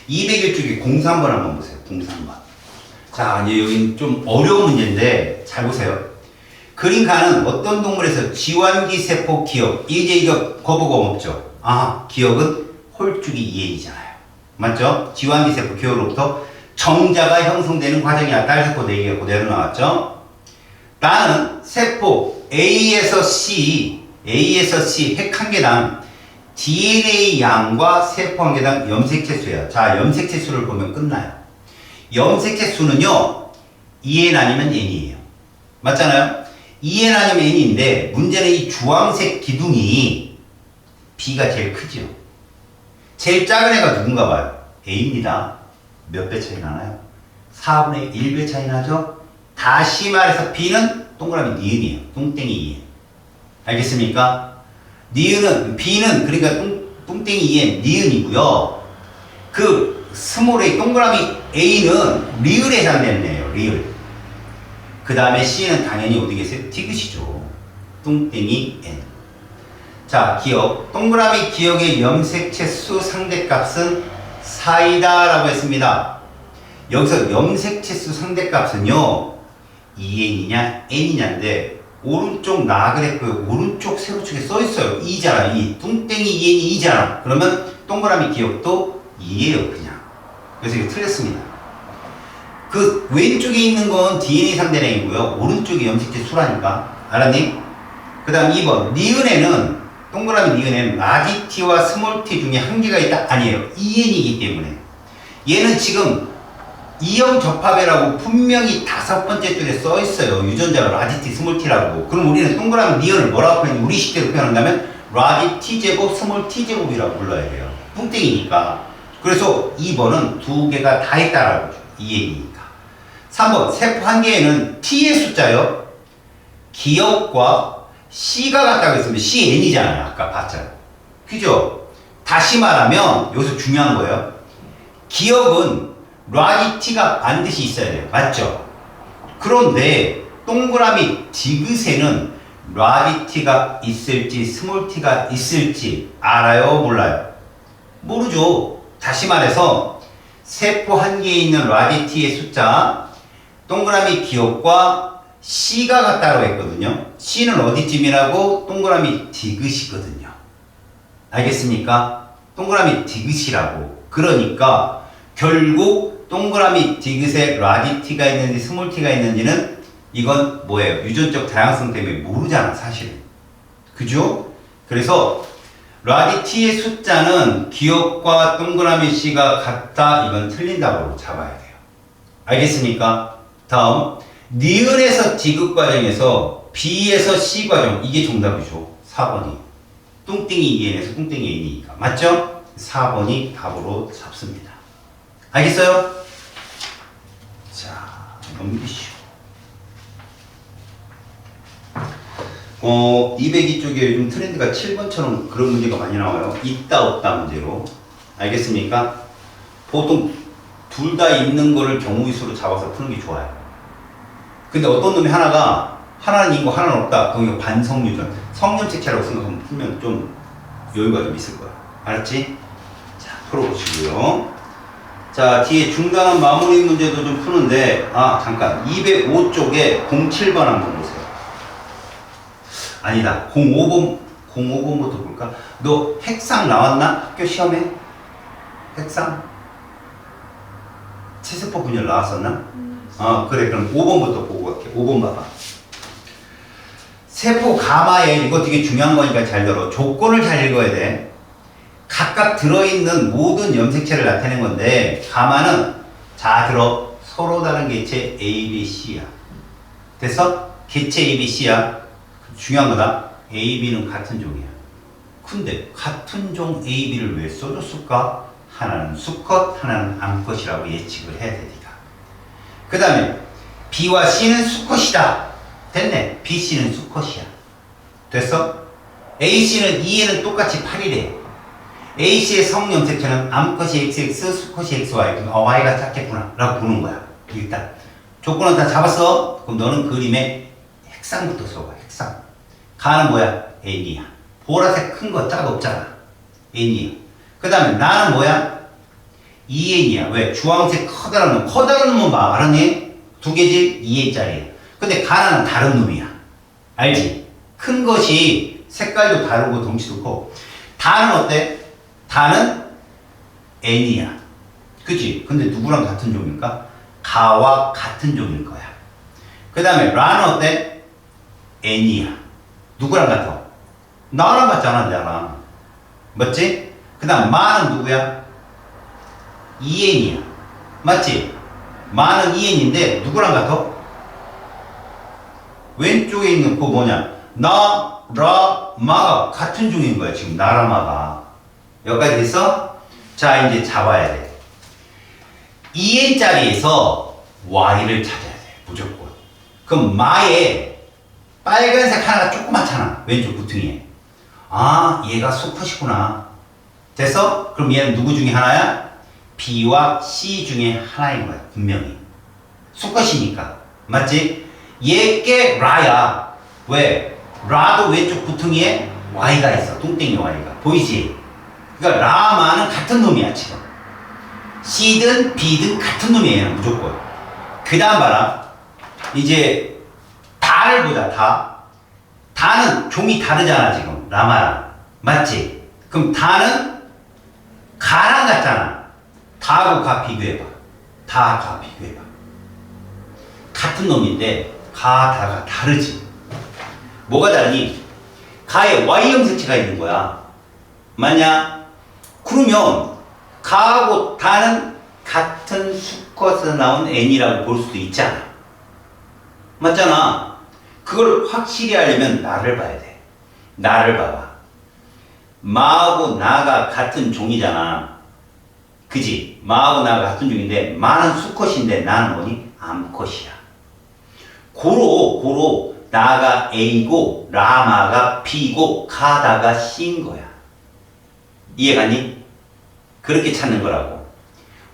201쪽에 공수 한번 보세요. 공수 한번. 자, 이제 여기 좀 어려운 문제인데 잘 보세요. 그림가는 어떤 동물에서 지완기 세포 기억. 이거 거부감 없죠? 아, 기억은 홀쭉이 이해이잖아요. 맞죠? 지완기 세포 기억으로부터 정자가 형성되는 과정이야. 딸세포 4개가 그대로 나왔죠? 나는 세포 A에서 C 핵 한 개당 DNA 양과 세포 한 개당 염색체 수야. 자, 염색체 수를 보면 끝나요. 염색체 수는요, 2n 아니면 n이에요. 맞잖아요? 2n 아니면 n인데, 문제는 이 주황색 기둥이 B가 제일 크죠. 제일 작은 애가 누군가 봐요. A입니다. 몇 배 차이 나나요? 4분의 1배 차이 나죠? 다시 말해서 B는 동그라미 니은이에요. 뚱땡이 2n. 알겠습니까? 니은은, B는 그러니까 뚱땡이 2n, 니은이고요. 그 스몰 A, 동그라미 A는 리을에 해당되는 애예요. 리을. 그 다음에 C는 당연히 어디 계세요? 티귿이죠. 뚱땡이 N. 자, 기억. 동그라미 기억의 염색체 수 상대값은 4이다 라고 했습니다. 여기서 염색체 수 상대값은요, 2n이냐 n이냐인데 오른쪽 나그래프에 오른쪽 세로축에 써있어요. 2잖아. 2. 뚱땡이 2n이 2잖아. 그러면 동그라미 기억도 2예요. 그냥. 그래서 이거 틀렸습니다. 그 왼쪽에 있는 건 DNA 상대량이고요. 오른쪽에 염색체 수라니까. 알았니? 그 다음 2번. 니은에는 동그라미 니은에는 라지 t와 스몰 t 중에 한 개가 있다? 아니에요. 2n이기 때문에. 얘는 지금 이형 접합이라고 분명히 5번째 줄에 써 있어요. 유전자가 라지 t, 스몰 t라고. 그럼 우리는 동그라미 니은을 뭐라고 표현해? 우리 식대로 표현한다면 라지 t 제곱, 스몰 t 제곱이라고 불러야 돼요. 뚱땡이니까. 그래서 2번은 두 개가 다 있다라고. 2n이니까. 3번. 세포 한 개에는 t의 숫자요. 기억과 C가 같다고 했으면 CN이잖아요. 아까 봤잖아요. 그죠? 다시 말하면 여기서 중요한 거예요. 기억은 라지 t가 반드시 있어야 돼요. 맞죠? 그런데 동그라미 디귿에는 라지 t가 있을지 스몰 t가 있을지 알아요? 몰라요? 모르죠. 다시 말해서 세포 한 개에 있는 라지 t의 숫자, 동그라미 기억과 C가 같다고 했거든요. C는 어디쯤이라고? 동그라미 디귿이거든요. 알겠습니까? 동그라미 디귿이라고. 그러니까 결국 동그라미 디귿에 라지 t가 있는지 스몰 t가 있는지는 이건 뭐예요? 유전적 다양성 때문에 모르잖아, 사실은. 그죠? 그래서 라지 t의 숫자는 기억과 동그라미 C가 같다. 이건 틀린다고 잡아야 돼요. 알겠습니까? 다음. 니은에서 디귿 과정에서 B에서 C 과정, 이게 정답이죠. 4번이. 뚱땡이 2n에서 뚱땡이 n이니까. 맞죠? 4번이 답으로 잡습니다. 알겠어요? 자, 넘기시오. 202쪽에 요즘 트렌드가 7번처럼 그런 문제가 많이 나와요. 있다 없다 문제로. 알겠습니까? 보통 둘 다 있는 거를 경우의 수로 잡아서 푸는 게 좋아요. 근데 어떤 놈이 하나는 있고 하나는 없다. 그럼 이거 반성유전. 성염색체라고 생각하면 풀면 좀 여유가 좀 있을 거야. 알았지? 자, 풀어보시고요. 자, 뒤에 중단한 마무리 문제도 좀 푸는데, 잠깐. 205쪽에 07번 한번 보세요. 아니다. 05번부터 볼까? 너 핵상 나왔나? 학교 시험에? 핵상? 체세포 분열 나왔었나? 그래. 그럼 5번부터 보고 갈게. 5번 봐봐. 세포 가마에, 이거 되게 중요한 거니까 잘 들어. 조건을 잘 읽어야 돼. 각각 들어있는 모든 염색체를 나타낸 건데, 가마는, 자, 들어. 서로 다른 개체 A, B, C야. 됐어? 개체 A, B, C야. 중요한 거다. A, B는 같은 종이야. 근데 같은 종 A, B를 왜 써줬을까? 하나는 수컷, 하나는 암컷이라고 예측을 해야 돼. 그 다음에 B와 C는 수컷이다. 됐네. B, C는 수컷이야. 됐어? A, C는 2에는 똑같이 8이래. A, C의 성염색체는 암컷이 XX, 수컷이 XY. Y가 작겠구나. 라고 보는 거야. 일단. 조건은 다 잡았어. 그럼 너는 그림에 핵상부터 써봐. 핵상. 가는 뭐야? N이야. 보라색 큰 거 짝 없잖아. N이야. 그 다음에 나는 뭐야? 2n이야. 왜? 주황색 커다란 놈. 커다란 놈은 봐. 알았니? 두 개지? 2n짜리야. 근데 가나는 다른 놈이야. 알지? 큰 것이 색깔도 다르고 덩치도 커. 다는 어때? 다는 n이야. 그치? 근데 누구랑 같은 종일까? 가와 같은 종일 거야. 그 다음에 라는 어때? n이야. 누구랑 같아? 나랑 같잖아, 나랑. 맞지? 그 다음 마는 누구야? 2n이야. 맞지? 마는 2n인데 누구랑 같아? 왼쪽에 있는 그 뭐냐? 나, 라, 마가 같은 종인 거야. 지금 나라 마가. 여기까지 됐어? 자, 이제 잡아야 돼. 2n짜리에서 y를 찾아야 돼. 무조건. 그럼 마에 빨간색 하나가 조그맣잖아. 왼쪽 구퉁이에. 아, 얘가 수컷이구나. 됐어? 그럼 얘는 누구 중에 하나야? B와 C 중에 하나인 거야. 분명히. 수컷이니까. 맞지? 얘께 라야. 왜? 라도 왼쪽 구퉁이에 Y가 있어. 뚱땡이 Y가. 보이지? 그러니까 라마는 같은 놈이야, 지금. C든 B든 같은 놈이에요, 무조건. 그 다음 봐라. 이제 다를 보자, 다. 다는 종이 다르잖아, 지금. 라마랑. 맞지? 그럼 다는 가랑 같잖아. 다하고 가 비교해봐. 다, 가 비교해봐. 같은 놈인데 가, 다가 다르지. 뭐가 다르니? 가에 Y형 색채가 있는 거야. 맞냐? 그러면 가하고 다는 같은 수컷에서 나온 n이라고 볼 수도 있잖아. 맞잖아. 그걸 확실히 하려면 나를 봐야 돼. 나를 봐봐. 마하고 나가 같은 종이잖아. 그지? 마하고 나가 같은 종인데 마는 수컷인데 나는 뭐니? 암컷이야. 고로 나가 A고 라마가 B고 가다가 C인 거야. 이해가니? 그렇게 찾는 거라고.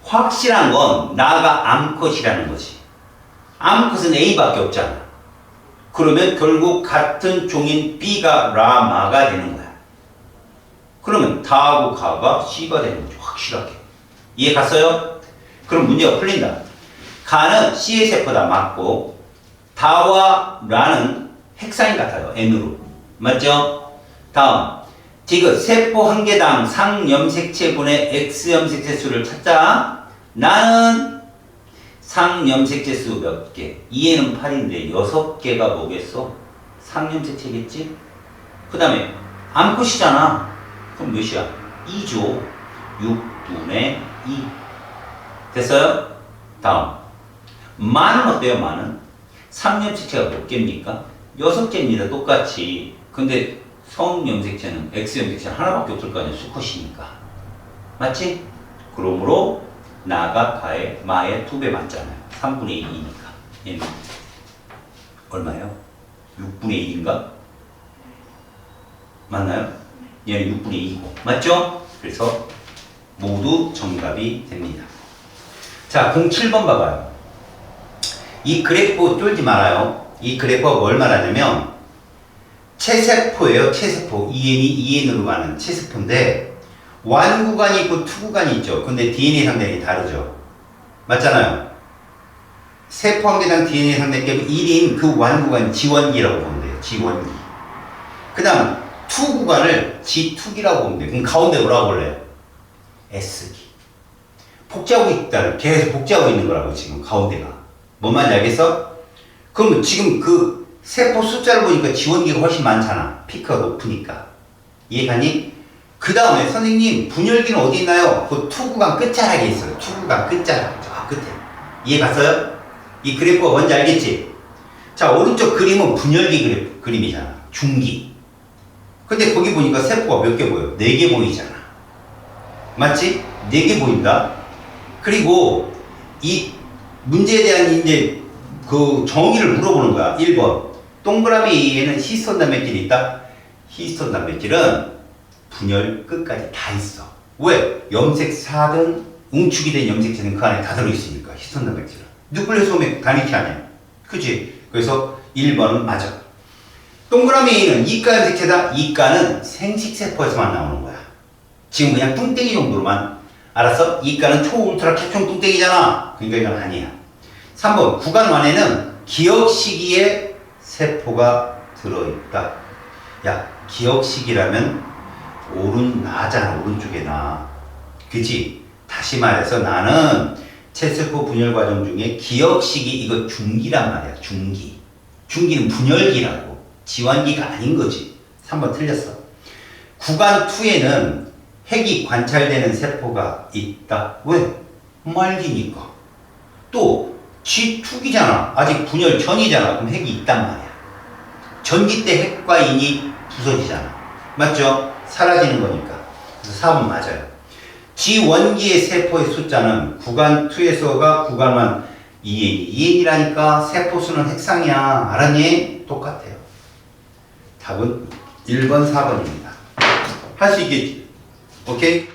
확실한 건 나가 암컷이라는 거지. 암컷은 A밖에 없잖아. 그러면 결국 같은 종인 B가 라마가 되는 거야. 그러면 다하고 가가 C가 되는 거죠. 확실하게. 이해 갔어요? 그럼 문제가 풀린다. 가는 C의 세포다. 맞고 다와 라는 핵사인 같아요. N으로. 맞죠? 다음. 지금 세포 한 개당 상염색체분의 X염색체 수를 찾자. 나는 상염색체 수 몇 개? 2에는 8인데 6개가 뭐겠어? 상염색체겠지? 그 다음에 암컷이잖아. 그럼 몇이야? 2죠. 6분의 2. 됐어요? 다음. 마는 어때요? 마는? 상염색체가 몇 개입니까? 6개입니다. 똑같이. 근데 성염색체는 X염색체는 하나밖에 없을 거 아니야. 수컷이니까. 맞지? 그러므로 나가 가의 마의 2배 맞잖아요. 3분의 2니까. 얘는 얼마예요? 6분의 1인가? 맞나요? 얘는 6분의 2고. 맞죠? 그래서 모두 정답이 됩니다. 자, 07번 봐봐요. 이 그래프 쫄지 말아요. 이 그래프가 뭘 말하냐면 체세포예요. 체세포. 2n이 2n으로 가는 체세포인데 완 구간이 있고 투 구간이 있죠. 근데 DNA 상대이 다르죠. 맞잖아요. 세포 한 개당 DNA 상대값이 1인 그 완 구간 지원기라고 보면 돼요. 지원기. 그 다음 투 구간을 G2기라고 보면 돼요. 그럼 가운데 뭐라고 볼래요? S기. 복제하고 있다. 계속 복제하고 있는 거라고 지금 가운데가. 뭔 말인지 알겠어? 그럼 지금 그 세포 숫자를 보니까 지원기가 훨씬 많잖아. 피크가 높으니까. 이해가니? 그 다음에 선생님 분열기는 어디 있나요? 그 투 구간 끝자락에 있어요. 투 구간 끝자락. 저 끝에. 이해 갔어요? 이 그래프가 뭔지 알겠지? 자, 오른쪽 그림은 분열기 그림이잖아. 중기. 근데 거기 보니까 세포가 몇 개 보여? 4개 보이잖아. 맞지? 4개 보인다. 그리고 이 문제에 대한 이제 그 정의를 물어보는 거야. 1번. 동그라미 A에는 히스톤 단백질이 있다. 히스톤 단백질은 분열 끝까지 다 있어. 왜? 염색사든 응축이 된 염색체는 그 안에 다 들어있으니까. 히스톤 단백질은. 누클레오솜의 단위키 아니야. 그치? 그래서 1번은 맞아. 동그라미 A는 이가 염색체다. 이가는 생식세포에서만 나오는 거야. 지금 그냥 뚱땡이 정도로만 알았어? 이가는 초울트라 캡총 뚱땡이잖아. 그러니까 이건 아니야. 3번 구간 1에는 기억 시기에 세포가 들어있다. 야, 기억 시기라면 나잖아. 오른쪽에 나. 그치? 다시 말해서 나는 체세포 분열 과정 중에 기억 시기 이거 중기란 말이야. 중기. 중기는 분열기라고. 지환기가 아닌 거지. 3번 틀렸어. 구간 2에는 핵이 관찰되는 세포가 있다. 왜? 말기니까. 또 G2기잖아. 아직 분열 전이잖아. 그럼 핵이 있단 말이야. 전기 때 핵과 인이 부서지잖아. 맞죠? 사라지는 거니까. 그래서 4번 맞아요. G1기의 세포의 숫자는 구간 2에서가 구간 1 2N이라니까 세포수는 핵상이야. 알았니? 똑같아요. 답은 1번, 4번입니다. 할 수 있겠지? 오케이?